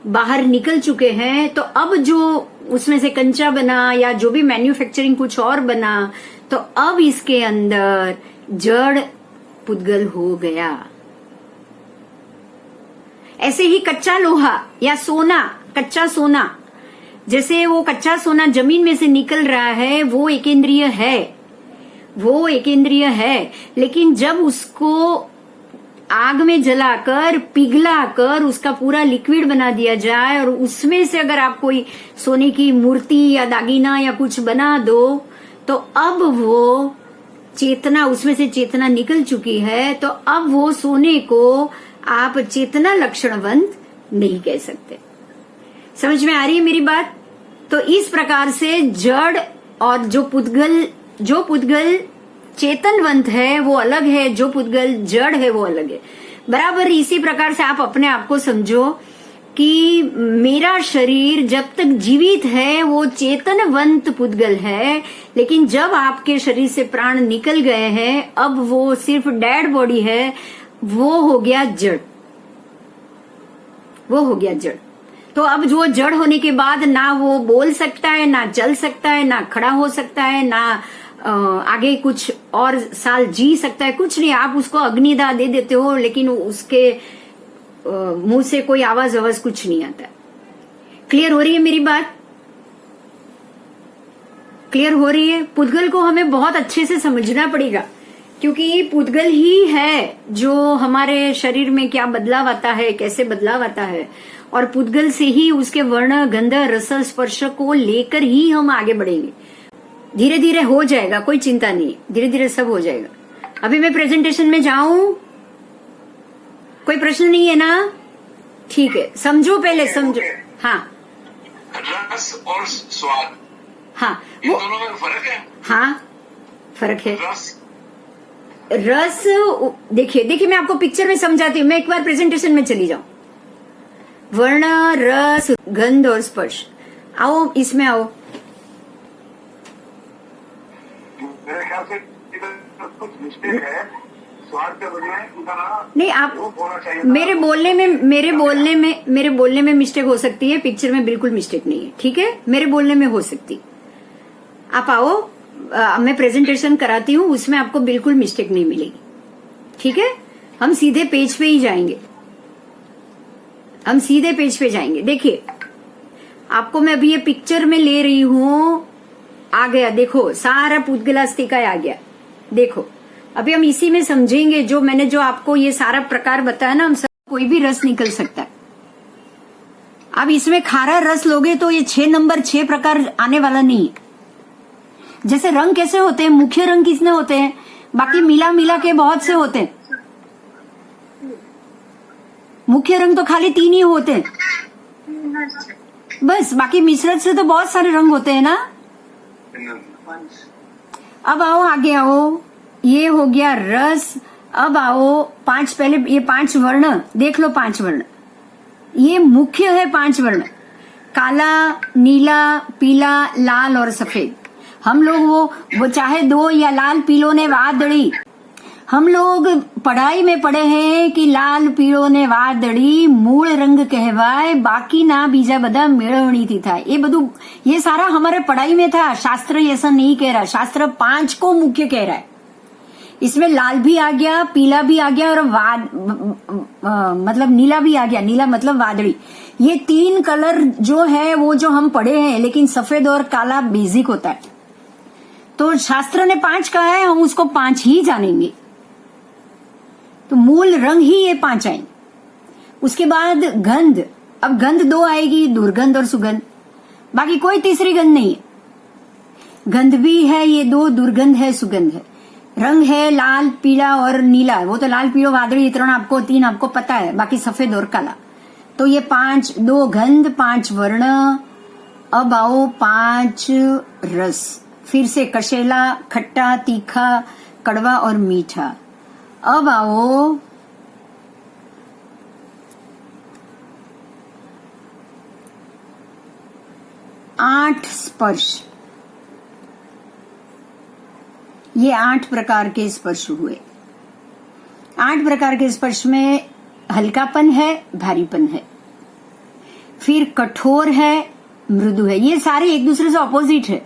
बाहर निकल चुके हैं। तो अब जो उसमें से कंचा बना या जो भी मैन्युफैक्चरिंग कुछ और बना, तो अब इसके अंदर जड़ पुद्गल हो गया। ऐसे ही कच्चा लोहा या सोना, कच्चा सोना, जैसे वो कच्चा सोना जमीन में से निकल रहा है, वो एकेंद्रीय है, वो एकेंद्रीय है, लेकिन जब उसको आग में जलाकर पिघलाकर उसका पूरा लिक्विड बना दिया जाए और उसमें से अगर आप कोई सोने की मूर्ति या दागिना या कुछ बना दो, तो अब वो चेतना, उसमें से चेतना निकल चुकी है, तो अब वो सोने को आप चेतना लक्षणवंत नहीं कह सकते। समझ में आ रही है मेरी बात? तो इस प्रकार से जड़ और जो पुद्गल चेतनवंत है वो अलग है, जो पुद्गल जड़ है वो अलग है। बराबर इसी प्रकार से आप अपने आप को समझो कि मेरा शरीर जब तक जीवित है वो चेतनवंत पुद्गल है, लेकिन जब आपके शरीर से प्राण निकल गए हैं, अब वो सिर्फ डेड बॉडी है, वो हो गया जड़, वो हो गया जड़। तो अब जो जड़ होने के बाद ना वो बोल सकता है, ना चल सकता है, ना खड़ा हो सकता है, ना आगे कुछ और साल जी सकता है, कुछ नहीं। आप उसको अग्निदाह दे देते हो, लेकिन उसके मुंह से कोई आवाज कुछ नहीं आता। क्लियर हो रही है मेरी बात? क्लियर हो रही है? पुद्गल को हमें बहुत अच्छे से समझना पड़ेगा, क्योंकि पुद्गल ही है जो हमारे शरीर में क्या बदलाव आता है, कैसे बदलाव आता है, और पुद्गल से ही उसके वर्ण, गंध, रस, स्पर्श को लेकर ही हम आगे बढ़ेंगे। धीरे धीरे हो जाएगा, कोई चिंता नहीं, धीरे धीरे सब हो जाएगा। अभी मैं प्रेजेंटेशन में जाऊं, कोई प्रश्न नहीं है ना? ठीक है, समझो, पहले समझो। हाँ, रस और स्वाद, हाँ, इन दोनों में फर्क है? हाँ, फर्क है। रस देखिए मैं आपको पिक्चर में समझाती हूँ, मैं एक बार प्रेजेंटेशन में चली जाऊं। वर्ण, रस, गंध और स्पर्श, आओ इसमें आओ। मेरे ख्याल से कुछ मिस्टेक है, स्वाद के बजाय नहीं, आप मेरे बोलने में मिस्टेक हो सकती है, पिक्चर में बिल्कुल मिस्टेक नहीं है, ठीक है? मेरे बोलने में हो सकती। आप आओ, मैं प्रेजेंटेशन कराती हूँ, उसमें आपको बिल्कुल मिस्टेक नहीं मिलेगी, ठीक है, हम सीधे पेज पे ही जाएंगे, हम सीधे पेज पे जाएंगे। देखिए आपको मैं अभी ये पिक्चर में ले रही हूं, आ गया, देखो सारा पुद्गलास्तिका आ गया। देखो अभी हम इसी में समझेंगे, जो मैंने जो आपको ये सारा प्रकार बताया ना, हम सब कोई भी रस निकल सकता है। अब इसमें खारा रस लोगे तो ये 6 नंबर 6 प्रकार आने वाला नहीं है। जैसे रंग कैसे होते हैं, मुख्य रंग किसने होते हैं, बाकी मिला मिला के बहुत से होते हैं। मुख्य रंग तो खाली 3 ही होते हैं बस, बाकी मिश्रण से तो बहुत सारे रंग होते हैं ना। अब आओ आगे आओ, ये हो गया रस। अब आओ 5, पहले ये 5 वर्ण देख लो, 5 वर्ण ये मुख्य है। 5 वर्ण काला, नीला, पीला, लाल और सफेद। हम लोग वो चाहे 2 या लाल पीलो ने वादड़ी, हम लोग पढ़ाई में पढ़े हैं कि लाल पीलो ने वादड़ी मूल रंग कहवाय, बाकी ना बीजा बदा मेळवणी थी था। ये सारा हमारे पढ़ाई में था। शास्त्र ऐसा नहीं कह रहा, शास्त्र 5 को मुख्य कह रहा है। इसमें लाल भी आ गया, पीला भी आ गया और मतलब नीला भी आ गया। नीला मतलब वादड़ी। ये 3 कलर जो है वो जो हम पढ़े हैं, लेकिन सफेद और काला बेसिक होता है। तो शास्त्र ने 5 कहा है, हम उसको 5 ही जानेंगे। तो मूल रंग ही ये 5 आएंगे। उसके बाद गंध, अब गंध 2 आएगी, दुर्गंध और सुगंध, बाकी कोई तीसरी गंध नहीं है। गंध भी है ये 2, दुर्गंध है, सुगंध है। रंग है लाल, पीला और नीला, वो तो लाल, पीलो, वादड़ी, 3 आपको पता है, बाकी सफेद और काला। तो ये 5, 2 गंध, 5 वर्ण। अब आओ 5 रस, फिर से कशेला, खट्टा, तीखा, कड़वा और मीठा। अब आओ 8 स्पर्श। ये 8 प्रकार के स्पर्श हुए। 8 प्रकार के स्पर्श में हल्कापन है, भारीपन है, फिर कठोर है, मृदु है। ये सारे एक दूसरे से ऑपोजिट है।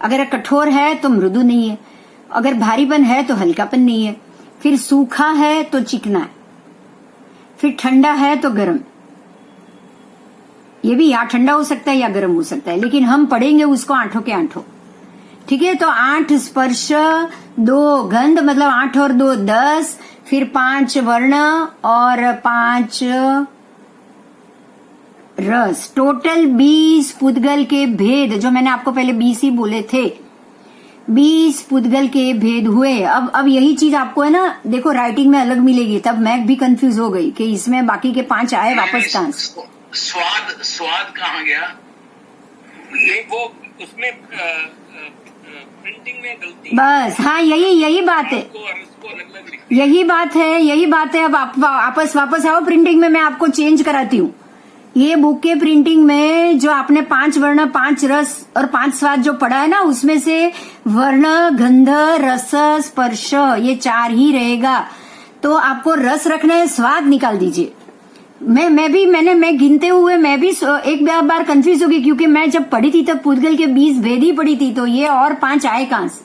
अगर कठोर है तो मृदु नहीं है, अगर भारीपन है तो हल्कापन नहीं है, फिर सूखा है तो चिकना है, फिर ठंडा है तो गर्म। ये भी या ठंडा हो सकता है या गर्म हो सकता है, लेकिन हम पढ़ेंगे उसको 8 के 8। ठीक है, तो 8 स्पर्श, 2 गंध, मतलब 8 और 2 10, फिर 5 वर्ण और 5 रस। टोटल 20 पुद्गल के भेद, जो मैंने आपको पहले 20 ही बोले थे, 20 पुद्गल के भेद हुए। अब यही चीज आपको है ना, देखो राइटिंग में अलग मिलेगी। तब मैं भी कंफ्यूज हो गई कि इसमें बाकी के 5 आए वापस कहां से। स्वाद कहाँ गया? ये वो उसमें प्रिंटिंग में गलती। बस हाँ, यही बात है, यही बात है। अब आप वापस आओ प्रिंटिंग में, मैं आपको चेंज कराती हूँ। ये बुक के प्रिंटिंग में जो आपने 5 वर्ण, 5 रस और 5 स्वाद जो पढ़ा है ना, उसमें से वर्ण, गंध, रस, स्पर्श ये 4 ही रहेगा। तो आपको रस रखना है, स्वाद निकाल दीजिए। मैं गिनते हुए मैं भी एक बार कंफ्यूज हो गई, क्योंकि मैं जब पढ़ी थी तब पुद्गल के 20 भेद ही पढ़ी थी, तो ये और 5 आए कहां से।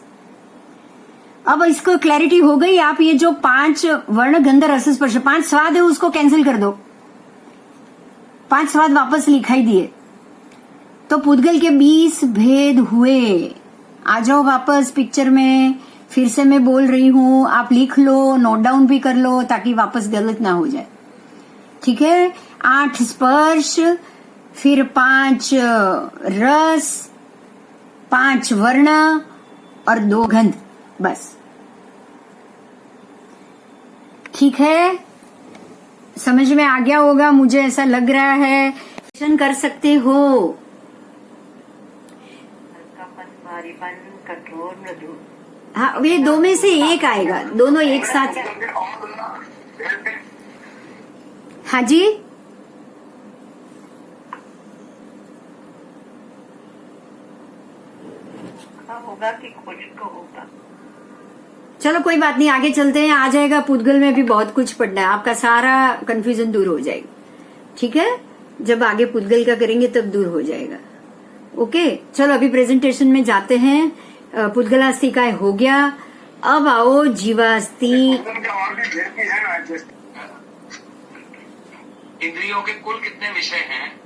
अब इसको क्लैरिटी हो गई। आप ये जो 5 वर्ण, गंध, रस, स्पर्श, 5 स्वाद है उसको कैंसिल कर दो, 5 स्वाद वापस लिखाई दिए, तो पुद्गल के 20 भेद हुए। आ जाओ वापस पिक्चर में, फिर से मैं बोल रही हूं, आप लिख लो, नोट डाउन भी कर लो, ताकि वापस गलत ना हो जाए। ठीक है, 8 स्पर्श, फिर 5 रस, 5 वर्ण और 2 गंध, बस। ठीक है, समझ में आ गया होगा, मुझे ऐसा लग रहा है। क्वेश्चन कर सकते हो। हल्कापन, भारीपन, कठोर, मृदु। हाँ, ये 2 में से एक आएगा, दोनों एक साथ। हाँ जी, होगा कि कुछ को होगा। चलो कोई बात नहीं, आगे चलते हैं। आ जाएगा, पुद्गल में भी बहुत कुछ पढ़ना है, आपका सारा कंफ्यूजन दूर हो जाएगा। ठीक है, जब आगे पुद्गल का करेंगे तब दूर हो जाएगा। ओके, चलो अभी प्रेजेंटेशन में जाते हैं। पुद्गलास्तिकाय हो गया। अब आओ जीवास्ति। पुद्गल का और भी भेद भी है ना, जैसे इंद्रियों के कुल कितने विषय हैं?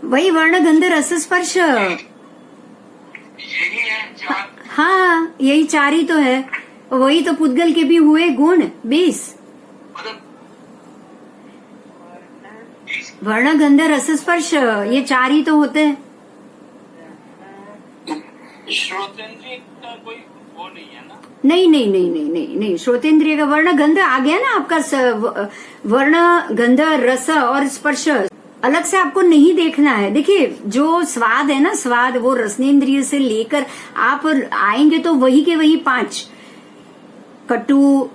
वही वर्ण गंध रस स्पर्श। यही है चार। हाँ, यही चार ही तो है। वही तो पुद्गल के भी हुए गुण 20। मतलब वर्ण गंध रस स्पर्श, ये चार ही तो होते हैं। श्रोतेंद्रिय का कोई वो नहीं है ना? नहीं नहीं नहीं नहीं नहीं नहीं, श्रोतेंद्रिय का वर्ण गंध आ गया ना आपका। वर्ण गंध रस और स्पर्श अलग से आपको नहीं देखना है। देखिए जो स्वाद है ना, स्वाद वो रसनेन्द्रिय से लेकर आप आएंगे तो वही के वही 5, कटु,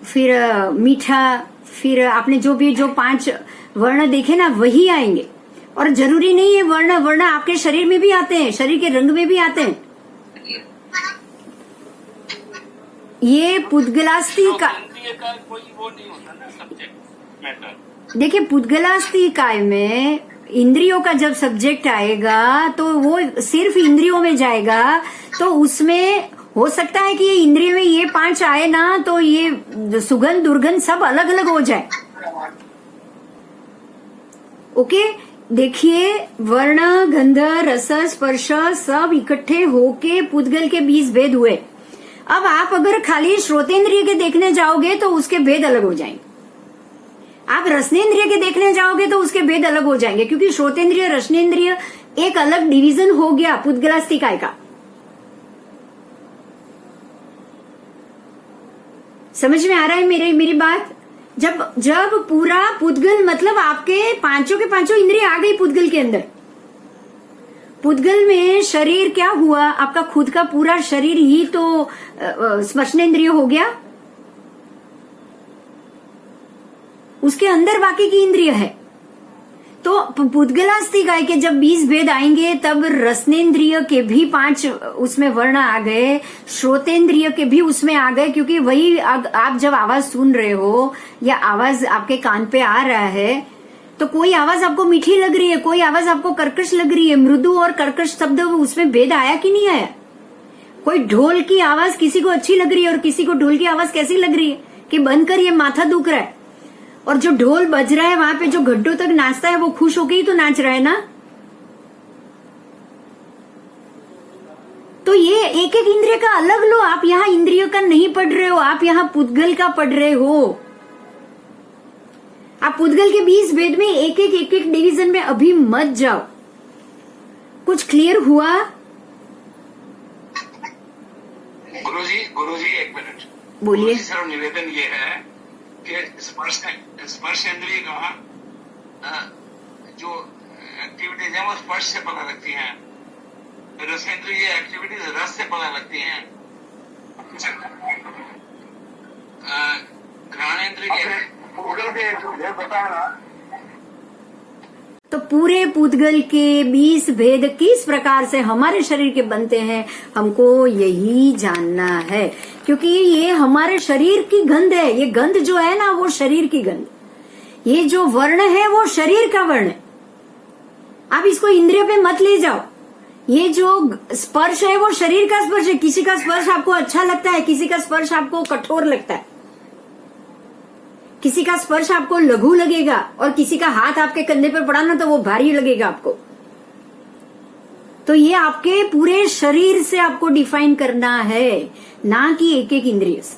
फिर मीठा, फिर आपने जो 5 वर्ण देखे ना वही आएंगे। और जरूरी नहीं है वर्ण आपके शरीर में भी आते हैं, शरीर के रंग में भी आते हैं। ये पुद्गलास्थि का कोई वो नहीं होता ना सब्जेक्ट मैटर। देखिए पुद्गलास्थि काय में इंद्रियों का जब सब्जेक्ट आएगा तो वो सिर्फ इंद्रियों में जाएगा। तो उसमें हो सकता है कि ये इंद्रिय में ये 5 आए ना तो ये सुगंध दुर्गंध सब अलग अलग हो जाए। ओके, देखिए वर्ण गंध रस स्पर्श सब इकट्ठे होके पुद्गल के 20 भेद हुए। अब आप अगर खाली श्रोतेंद्रिय के देखने जाओगे तो उसके भेद अलग हो जाएंगे। आप रसनेन्द्रिय के देखने जाओगे तो उसके भेद अलग हो जाएंगे, क्योंकि श्रोतेंद्रिय रसनेन्द्रिय एक अलग डिवीजन हो गया पुद्गलास्तिकाय का। समझ में आ रहा है मेरी बात? जब पूरा पुद्गल मतलब आपके पांचों के पांचों इंद्रिय आ गई पुद्गल के अंदर। पुद्गल में शरीर क्या हुआ, आपका खुद का पूरा शरीर ही तो स्पर्शनेन्द्रिय हो गया। उसके अंदर बाकी की इंद्रिय है। तो पुद्गलास्तिकाय के जब 20 भेद आएंगे तब रसनेन्द्रिय के भी 5 उसमें वर्ण आ गए, श्रोतेंद्रिय के भी उसमें आ गए। क्योंकि वही आप जब आवाज सुन रहे हो या आवाज आपके कान पे आ रहा है तो कोई आवाज आपको मीठी लग रही है, कोई आवाज आपको कर्कश लग रही है। मृदु और कर्कश शब्द उसमें भेद आया कि नहीं आया? कोई ढोल की आवाज किसी को अच्छी लग रही है और किसी को ढोल की आवाज कैसी लग रही है कि बंद कर ये माथा दुख रहा है। और जो ढोल बज रहा है वहां पे जो घंटों तक नाचता है वो खुश होके ही तो नाच रहा है ना। तो ये एक एक इंद्रिय का अलग लो। आप यहाँ इंद्रियों का नहीं पढ़ रहे हो, आप यहाँ पुद्गल का पढ़ रहे हो। आप पुद्गल के 20 भेद में एक एक डिवीजन में अभी मत जाओ। कुछ क्लियर हुआ? गुरुजी एक मिनट बोलिए। गुरुजी, सर निवेदन ये है कि स्पर्शेंद्रिय का जो एक्टिविटीज है वो स्पर्श से पता लगती हैं, रसेंद्रिय एक्टिविटीज रस से पता लगती हैं, घ्राणेन्द्रिय पुद्गल के जो भेद बताया ना, तो पूरे पुद्गल के 20 भेद किस प्रकार से हमारे शरीर के बनते हैं हमको यही जानना है। क्योंकि ये हमारे शरीर की गंध है। ये गंध जो है ना वो शरीर की गंध, ये जो वर्ण है वो शरीर का वर्ण है। आप इसको इंद्रिय पे मत ले जाओ। ये जो स्पर्श है वो शरीर का स्पर्श है। किसी का स्पर्श आपको अच्छा लगता है, किसी का स्पर्श आपको कठोर लगता है, किसी का स्पर्श आपको लघु लगेगा और किसी का हाथ आपके कंधे पर पड़ा ना तो वो भारी लगेगा आपको। तो ये आपके पूरे शरीर से आपको डिफाइन करना है, ना कि एक एक इंद्रिय से।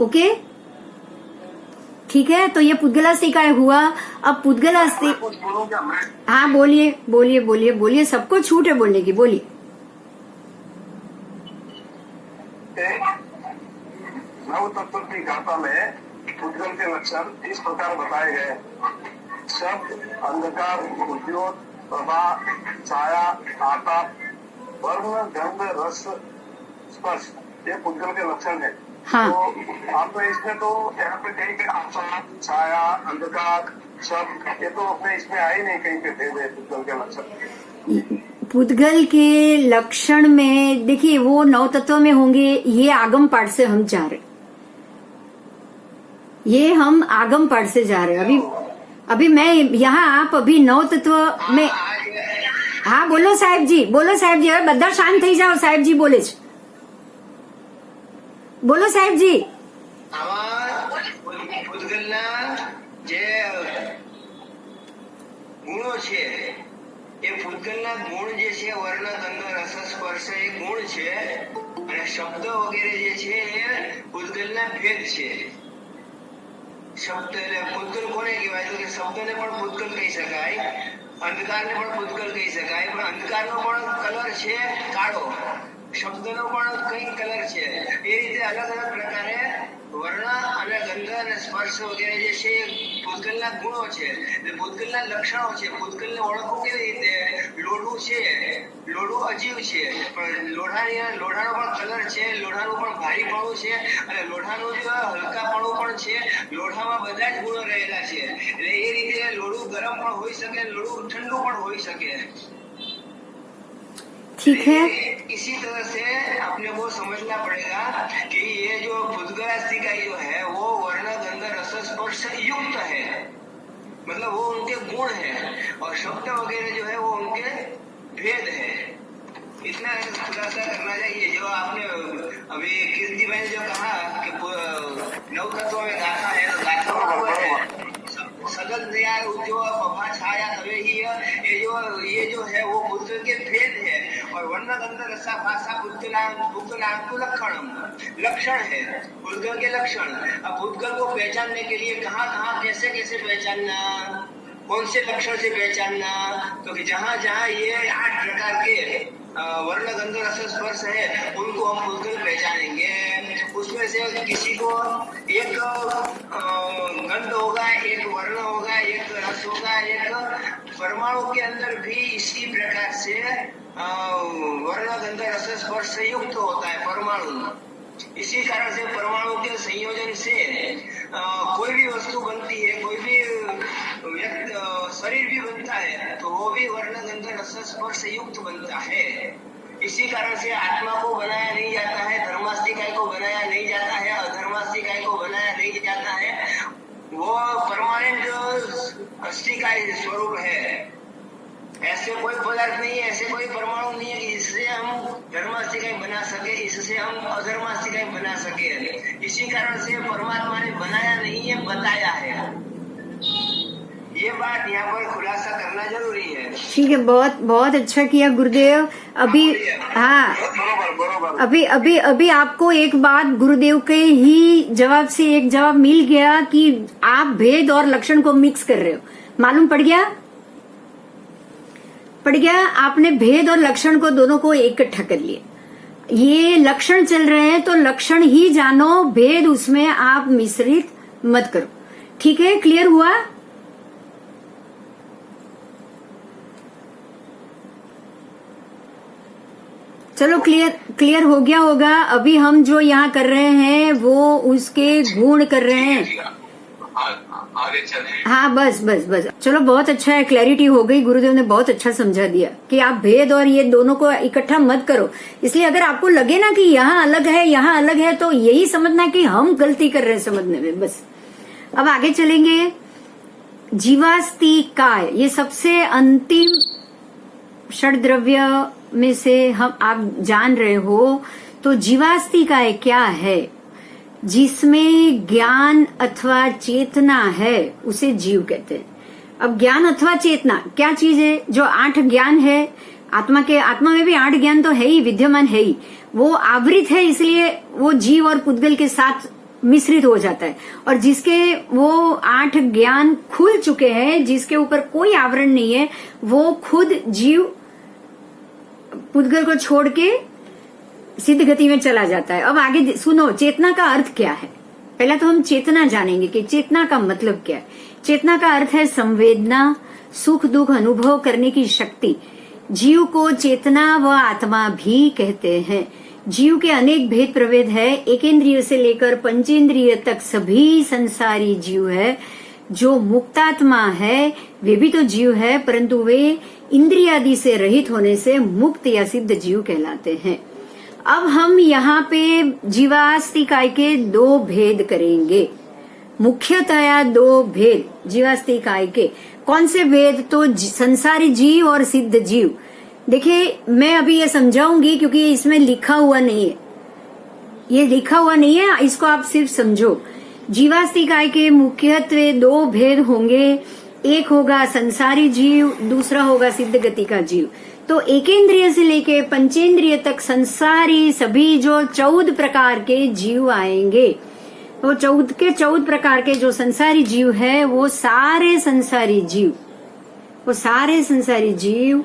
ओके, ठीक है। तो ये पुद्गलास्तिकाय हुआ। अब पुद्गलास्ति, कुछ बोलूं क्या मैं? हाँ बोलिए बोलिए बोलिए बोलिए, सबको छूट है बोलने की, बोलिए। नव तत्व की गाथा में पुद्गल के लक्षण इस प्रकार बताए गए: शब्द, अंधकार, उद्योत, प्रभा, छाया, आताप, वर्ण, गंध, रस, स्पर्श, ये पुद्गल के लक्षण है। हाँ। तो आप इसमें तो यहाँ पे कहीं पे आताप, छाया, अंधकार, शब्द, ये तो अपने इसमें आए नहीं कहीं पे भेद है पुद्गल के लक्षण। पुद्गल के लक्षण में देखिए वो 9 तत्व में होंगे। ये आगम पाठ से हम जा रहे, ये हम आगम पाठ से जा रहे हैं। अभी मैं यहाँ आप अभी 9 तत्व में, हाँ बोलो साहेब जी, बोलो साहेब जी। હવે બધા શાંત થઈ જાઓ સાહેબ जी, બોલે છે। બોલો સાહેબજી. આમાં ભૂતગલના જે ગુણો છે એ ભૂતગલના ગુણ જે છે વર્ણ ગંધ રસ સ્પર્શ એ ગુણ છે અને શબ્દ વગેરે જે છે એ ભૂતગલના ભેદ છે. શબ્દ એટલે ભૂતગલ કોને કહેવાય તો કે શબ્દને પણ ભૂતગલ કહી શકાય, અંધકારને પણ ભૂતગલ કહી શકાય, પણ અંધકારનો પણ કલર છે કાળો, શબ્દનો પણ કઈ કલર છે. એ રીતે અલગ અલગ પ્રકારે વર્ણ અને ગંધ અને સ્પર્શ વગેરે જે છે એ ભૂતગલના ગુણો છે, એટલે ભૂતગલના લક્ષણો છે. ભૂતગલને ઓળખવું કેવી રીતે? લોઢું છે, લોઢું અજીવ છે, પણ લોઢાનો પણ કલર છે, લોઢાનું પણ ભારીપણું છે અને લોઢાનું જે હલકાપણું પણ છે. લોઢામાં બધા જ ગુણો રહેલા છે. એટલે એ રીતે લોઢું ગરમ પણ હોઈ શકે, લોઢું ઠંડુ પણ હોઈ શકે. ठीक है. इसी तरह से आपने वो समझना पड़ेगा कि ये जो भूतगलास्तिकाई जो है वो वर्ण गंध रस स्पर्श युक्त है, मतलब वो उनके गुण है और शब्द वगैरह जो है वो उनके भेद है. इतना खुलासा करना चाहिए. जो आपने अभी कीर्ति भाई ने जो कहा कि नव तत्व में गाथा है, तो गाथा बराबर है. सगल दयाल उद्योग पफा छाया तवे ही ये जो है वो भूतगल के भेद है और वर्ण गंध रसा भाषा लक्षण है, भूतगल के लक्षण. अब भूतगल को पहचानने के लिए कहाँ कहाँ कैसे कैसे पहचानना, कौन से लक्षण से पहचानना, तो कि जहाँ जहाँ ये 8 प्रकार के वर्ण गंध रस स्पर्श है उनको हम भूतगल पहचानेंगे. उसमें से किसी को एक गंध होगा, एक वर्ण होगा, एक रस होगा, एक परमाणु के अंदर भी इसी प्रकार से वर्ण गंध रस स्पर्श से युक्त होता है परमाणु. इसी कारण से परमाणु के संयोजन से कोई भी वस्तु बनती है, कोई भी शरीर भी बनता है तो वो भी वर्ण गंध रस स्पर्श से युक्त बनता है. इसी कारण से आत्मा को बनाया नहीं जाता है, धर्मास्तिकाय को बनाया नहीं जाता है, अधर्मास्तिकाय को बनाया नहीं जाता है. वो परमानेंट अस्तिकाय स्वरूप है. ऐसे कोई पदार्थ नहीं है, ऐसे कोई परमाणु नहीं है कि इससे हम धर्मास्तिकाय बना सके, इससे हम अधर्मास्तिकाय बना सके. इसी कारण से परमात्मा ने बनाया नहीं है, बताया है. ये बात यहाँ पर खुलासा करना जरूरी है. ठीक है, बहुत बहुत अच्छा किया गुरुदेव. अभी हाँ, अभी आपको एक बात गुरुदेव के ही जवाब से एक जवाब मिल गया कि आप भेद और लक्षण को मिक्स कर रहे हो. मालूम पड़ गया? आपने भेद और लक्षण को दोनों को इकट्ठा कर लिया. ये लक्षण चल रहे हैं तो लक्षण ही जानो, भेद उसमें आप मिश्रित मत करो. ठीक है, क्लियर हुआ? चलो क्लियर हो गया होगा. अभी हम जो यहाँ कर रहे हैं वो उसके गुण कर रहे हैं. आगे चलें. हाँ, बस चलो, बहुत अच्छा है, क्लैरिटी हो गई. गुरुदेव ने बहुत अच्छा समझा दिया कि आप भेद और ये दोनों को इकट्ठा मत करो. इसलिए अगर आपको लगे ना कि यहाँ अलग है यहाँ अलग है तो यही समझना कि हम गलती कर रहे हैं समझने में. बस अब आगे चलेंगे. जीवास्तिकाय, ये सबसे अंतिम षड्द्रव्य में से हम आप जान रहे हो. तो जीवास्तिकाय क्या है? जिसमें ज्ञान अथवा चेतना है उसे जीव कहते हैं. अब ज्ञान अथवा चेतना क्या चीज है? जो 8 ज्ञान है आत्मा में भी 8 ज्ञान तो है ही, विद्यमान है ही. वो आवृत है, इसलिए वो जीव और पुद्गल के साथ मिश्रित हो जाता है. और जिसके वो 8 ज्ञान खुल चुके हैं, जिसके ऊपर कोई आवरण नहीं है, वो खुद जीव पुद्गल को छोड़ के सिद्ध गति में चला जाता है. अब आगे सुनो, चेतना का अर्थ क्या है? पहला तो हम चेतना जानेंगे कि चेतना का मतलब क्या है. चेतना का अर्थ है संवेदना, सुख दुख अनुभव करने की शक्ति. जीव को चेतना व आत्मा भी कहते हैं. जीव के अनेक भेद प्रभेद है. एकेंद्रिय से लेकर पंचेंद्रिय तक सभी संसारी जीव है. जो मुक्तात्मा है वे भी तो जीव है, परंतु वे इंद्रियादि से रहित होने से मुक्त या सिद्ध जीव कहलाते हैं. अब हम यहाँ पे जीवास्तिकाय के 2 भेद करेंगे. मुख्यतया 2 भेद जीवास्तिकाय के. कौन से भेद? तो संसारी जीव और सिद्ध जीव. देखिए, मैं अभी ये समझाऊंगी क्योंकि इसमें लिखा हुआ नहीं है. ये लिखा हुआ नहीं है, इसको आप सिर्फ समझो। जीवास्तिकाय के मुख्यत्वे दो भेद होंगे, एक होगा संसारी जीव, दूसरा होगा सिद्ध गति का जीव। तो एकेंद्रिय से लेके पंचेंद्रिय तक संसारी सभी जो 14 प्रकार के जीव आएंगे, वो 14 प्रकार के जो संसारी जीव है, वो सारे संसारी जीव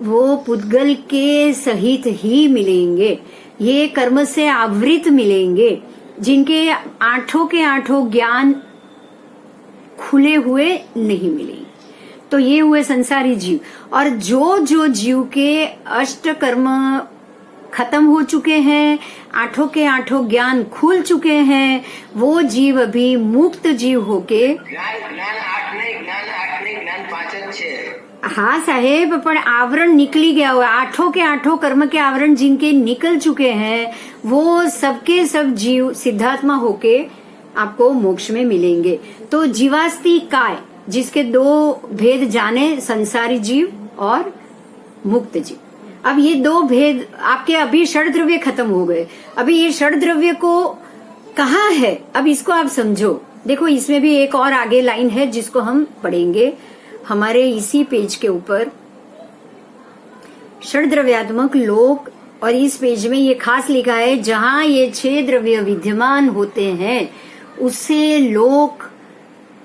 वो पुद्गल के सहित ही मिलेंगे। ये कर्म से आवृत मिलेंगे, जिनके आठों के आठों ज्ञान खुले हुए नहीं मिलेंगे। तो ये हुए संसारी जीव। और जो जीव के अष्ट कर्म खत्म हो चुके हैं, आठों के आठों ज्ञान खुल चुके हैं, वो जीव अभी मुक्त जीव होके જ્ઞાન 8 નહીં, જ્ઞાન 5 જ છે। हाँ साहेब, पर आवरण निकली गया हुआ। आठों के आठों कर्म के आवरण जिनके निकल चुके हैं, वो सबके सब जीव सिद्धात्मा होके आपको मोक्ष में मिलेंगे। तो जीवास्तिकाय, जिसके दो भेद जाने, संसारी जीव और मुक्त जीव। अब ये दो भेद आपके अभी षड्द्रव्य खत्म हो गए। अभी ये षड्द्रव्य को कहाँ है, अब इसको आप समझो। देखो, इसमें भी एक और आगे लाइन है जिसको हम पढ़ेंगे हमारे इसी पेज के ऊपर, षड्द्रव्यात्मक लोक। और इस पेज में ये खास लिखा है, जहां ये 6 द्रव्य विद्यमान होते हैं उससे लोक,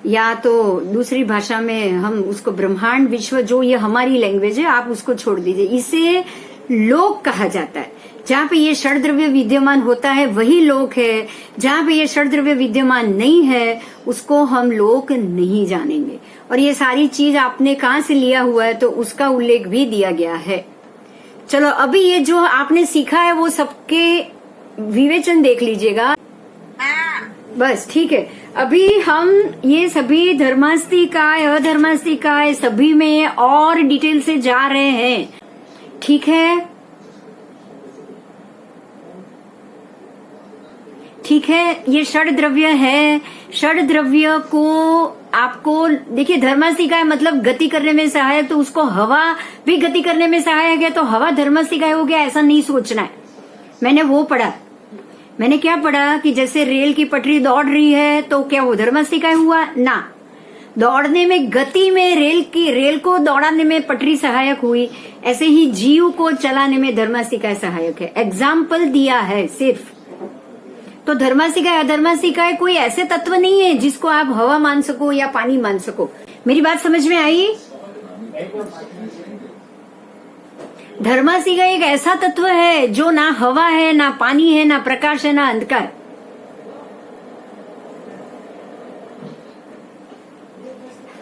या तो दूसरी भाषा में हम उसको ब्रह्मांड, विश्व, जो ये हमारी लैंग्वेज है आप उसको छोड़ दीजिए, इसे लोक कहा जाता है। जहाँ पे ये षड्द्रव्य विद्यमान होता है वही लोक है। जहाँ पे ये षड्द्रव्य विद्यमान नहीं है उसको हम लोक नहीं जानेंगे। और ये सारी चीज आपने कहाँ से लिया हुआ है, तो उसका उल्लेख भी दिया गया है। चलो, अभी ये जो आपने सीखा है वो सबके विवेचन देख लीजिएगा। बस ठीक है। अभी हम ये सभी धर्मास्तिकाय, अधर्मास्तिकाय सभी में और डिटेल से जा रहे हैं, ठीक है? ठीक है, ये षड्द्रव्य है। षड्द्रव्य को आपको देखिए, धर्मास्तिकाय मतलब गति करने में सहायक, तो उसको हवा भी गति करने में सहायक है, तो हवा धर्मास्तिकाय हो गया, ऐसा नहीं सोचना है। मैंने वो पढ़ा, मैंने क्या पढ़ा कि जैसे रेल की पटरी दौड़ रही है तो क्या वो धर्मास्तिकाय हुआ? ना, दौड़ने में, गति में रेल को दौड़ाने में पटरी सहायक हुई, ऐसे ही जीव को चलाने में धर्मास्तिकाय सहायक है। एग्जाम्पल दिया है सिर्फ। तो धर्मास्तिकाय अधर्मास्तिकाय कोई ऐसे तत्व नहीं है जिसको आप हवा मान सको या पानी मान सको। मेरी बात समझ में आई? धर्मास्तिकाय एक ऐसा तत्व है जो ना हवा है, ना पानी है, ना प्रकाश है, ना अंधकार।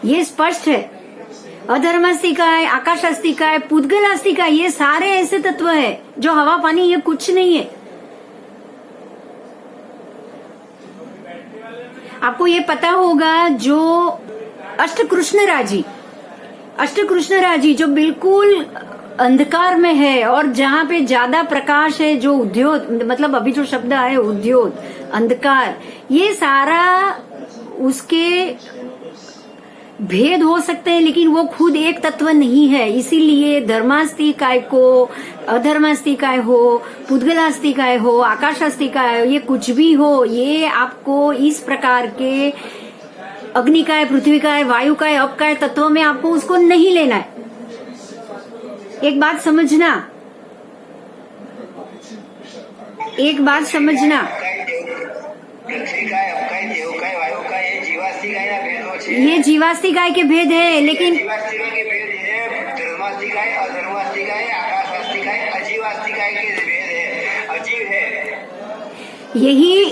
ये स्पष्ट है। अधर्मास्तिकाय, आकाशास्तिकाय, पुद्गलास्तिकाय, ये सारे ऐसे तत्व है जो हवा पानी, ये कुछ नहीं है। आपको ये पता होगा, जो अष्टकृष्ण राजी जो बिल्कुल अंधकार में है, और जहां पे ज्यादा प्रकाश है, जो उद्योत, मतलब अभी जो शब्द आए उद्योत, अंधकार, ये सारा उसके भेद हो सकते हैं, लेकिन वो खुद एक तत्व नहीं है। इसीलिए धर्मास्तिकाय को, अधर्मास्तिकाय हो, पुद्गलास्तिकाय हो, आकाशास्तिकाय हो, ये कुछ भी हो, ये आपको इस प्रकार के अग्निकाय, पृथ्वीकाय, वायुकाय, अपकाय तत्वों में आपको उसको नहीं लेना है। एक बात समझना, ये जीवास्तिकाय के भेद है, लेकिन जीवास्तिकाय के भेद है, धर्मास्तिकाय, अधर्मास्तिकाय, आकाशास्तिकाय, अजीवास्तिकाय के भेद है, अजीव है।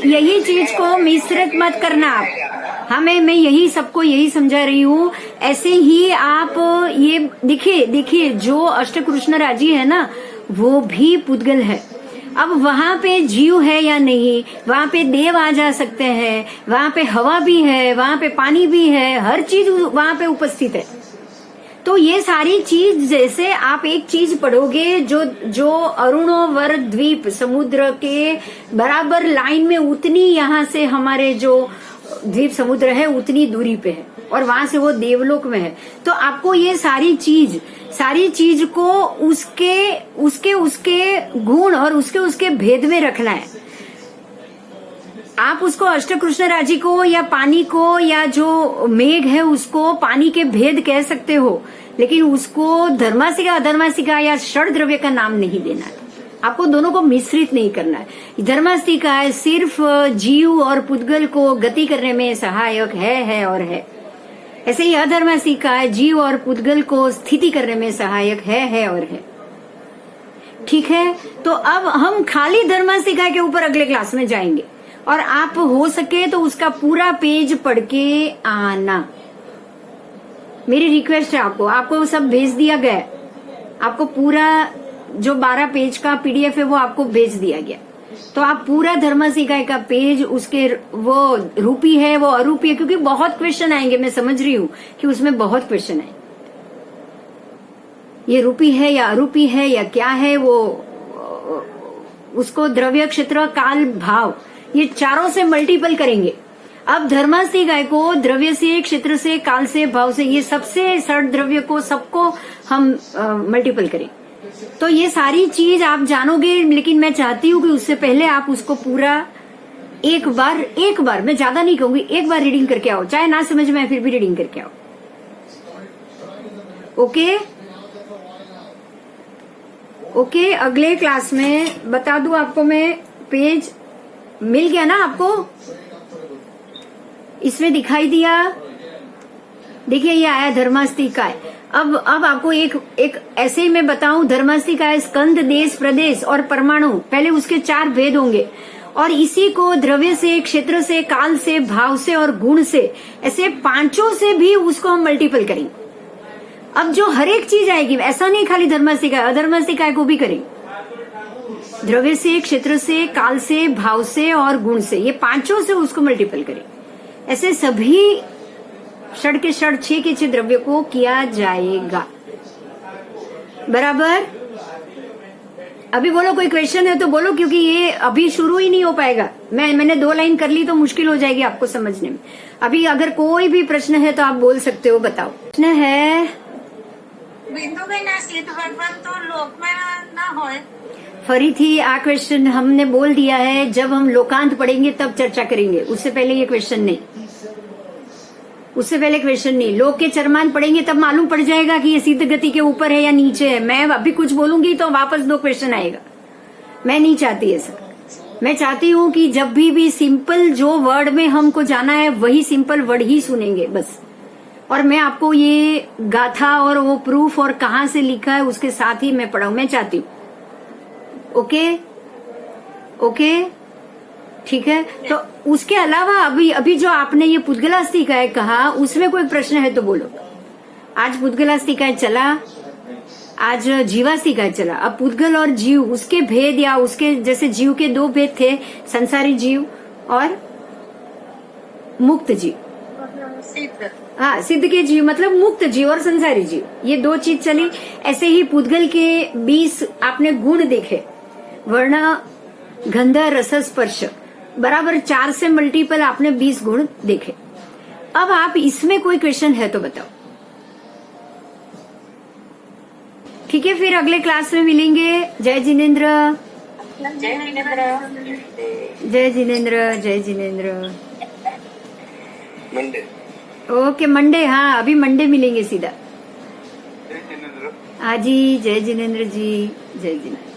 यही चीज को मिश्रित मत करना आप। हाँ, मैं यही सबको यही समझा रही हूँ। ऐसे ही आप ये देखिए जो अष्टकृष्ण राजी है ना, वो भी पुद्गल है। अब वहां पे जीव है या नहीं, वहां पे देव आ जा सकते हैं, वहां पे हवा भी है, वहां पे पानी भी है, हर चीज वहां पे उपस्थित है। तो ये सारी चीज, जैसे आप एक चीज पढ़ोगे जो अरुणोवर द्वीप समुद्र के बराबर लाइन में, उतनी यहाँ से हमारे जो द्वीप समुद्र है उतनी दूरी पे है, और वहां से वो देवलोक में है। तो आपको ये सारी चीज को उसके गुण और उसके भेद में रखना है। आप उसको अष्टकृष्ण राजी को या पानी को या जो मेघ है उसको पानी के भेद कह सकते हो, लेकिन उसको धर्मासिका अधर्मासिका या षड द्रव्य का नाम नहीं देना है। आपको दोनों को मिश्रित नहीं करना है। धर्मास्तिका है सिर्फ जीव और पुद्गल को गति करने में सहायक है और है। ऐसे ही अधर्मास्तिका है जीव और पुद्गल को स्थिति करने में सहायक है और है। ठीक है, तो अब हम खाली धर्मास्तिका के ऊपर अगले क्लास में जाएंगे और आप हो सके तो उसका पूरा पेज पढ़ के आना। मेरी रिक्वेस्ट है आपको सब भेज दिया गया। आपको पूरा जो 12 पेज का पीडीएफ है वो आपको भेज दिया गया, तो आप पूरा धर्मासिकाय का पेज उसके वो रूपी है वो अरूपी है, क्योंकि बहुत क्वेश्चन आएंगे। मैं समझ रही हूँ कि उसमें बहुत क्वेश्चन है। ये रूपी है या अरूपी है या क्या है, वो उसको द्रव्य क्षेत्र काल भाव ये चारों से मल्टीपल करेंगे। अब धर्मास्तिकाय को द्रव्य से क्षेत्र से काल से भाव से ये सबसे षड द्रव्य को सबको हम मल्टीपल करें, तो ये सारी चीज आप जानोगे। लेकिन मैं चाहती हूँ कि उससे पहले आप उसको पूरा एक बार मैं ज्यादा नहीं कहूंगी, एक बार रीडिंग करके आओ, चाहे ना समझ में फिर भी रीडिंग करके आओ। ओके, अगले क्लास में बता दूं आपको मैं। पेज मिल गया ना आपको? इसमें दिखाई दिया, देखिए ये आया धर्मास्तिकाय। अब आपको एक ऐसे ही मैं बताऊं, धर्मास्तिकाय स्कंद, देश, प्रदेश और परमाणु, पहले उसके 4 भेद होंगे और इसी को द्रव्य से, क्षेत्र से, काल से, भाव से और गुण से, ऐसे 5 से भी उसको हम मल्टीपल करेंगे। अब जो हर एक चीज आएगी, ऐसा नहीं खाली धर्मास्तिकाय, अधर्मास्तिकाय को भी करेंगे। द्रव्य से, क्षेत्र से, काल से, भाव से और गुण से, ये 5 से उसको मल्टीपल करें। ऐसे सभी षड के षड, 6 के 6 द्रव्य को किया जाएगा। बराबर? अभी बोलो, कोई क्वेश्चन है तो बोलो, क्योंकि ये अभी शुरू ही नहीं हो पाएगा। मैंने 2 लाइन कर ली तो मुश्किल हो जाएगी आपको समझने में। अभी अगर कोई भी प्रश्न है तो आप बोल सकते हो, बताओ। प्रश्न है बिंदु बेन शीत भगवान तो लोक में ना होए। फरीथी आ क्वेश्चन हमने बोल दिया है, जब हम लोकांत पढ़ेंगे तब चर्चा करेंगे, उससे पहले ये क्वेश्चन नहीं, उससे पहले क्वेश्चन नहीं। लोक के चरमांत पढ़ेंगे तब मालूम पड़ जाएगा कि ये सिद्ध गति के ऊपर है या नीचे है। मैं अभी कुछ बोलूंगी तो वापस 2 क्वेश्चन आएगा। मैं नहीं चाहती ऐसा। मैं चाहती हूँ कि जब भी सिंपल जो वर्ड में हमको जाना है वही सिंपल वर्ड ही सुनेंगे बस। और मैं आपको ये गाथा और वो प्रूफ और कहाँ से लिखा है उसके साथ ही मैं पढ़ाऊं, मैं चाहती हूँ। ओके, ठीक है। तो उसके अलावा अभी जो आपने ये पुद्गलास्तिकाय कहा, उसमें कोई प्रश्न है तो बोलो। आज पुद्गलास्तिकाय चला, आज जीवास्तिकाय चला। अब पुद्गल और जीव, उसके भेद या उसके जैसे जीव के 2 भेद थे, संसारी जीव और मुक्त जीव। हाँ, सिद्ध के जीव मतलब मुक्त जीव और संसारी जीव, ये 2 चीज चली। ऐसे ही पुद्गल के 20 आपने गुण देखे, वर्ण, गंध, रस, स्पर्श, बराबर 4 से मल्टीपल आपने 20 गुण देखे। अब आप इसमें कोई क्वेश्चन है तो बताओ। ठीक है, फिर अगले क्लास में मिलेंगे। जय जिनेन्द्र, जय जिनेन्द्र, जय जिनेन्द्र, जय जिनेन्द्र। मंडे। ओके, मंडे, हाँ अभी मंडे मिलेंगे सीधा। जय जिनेन्द्र। हाँ जी, जय जिनेन्द्र जी, जय जिनेन्द्र।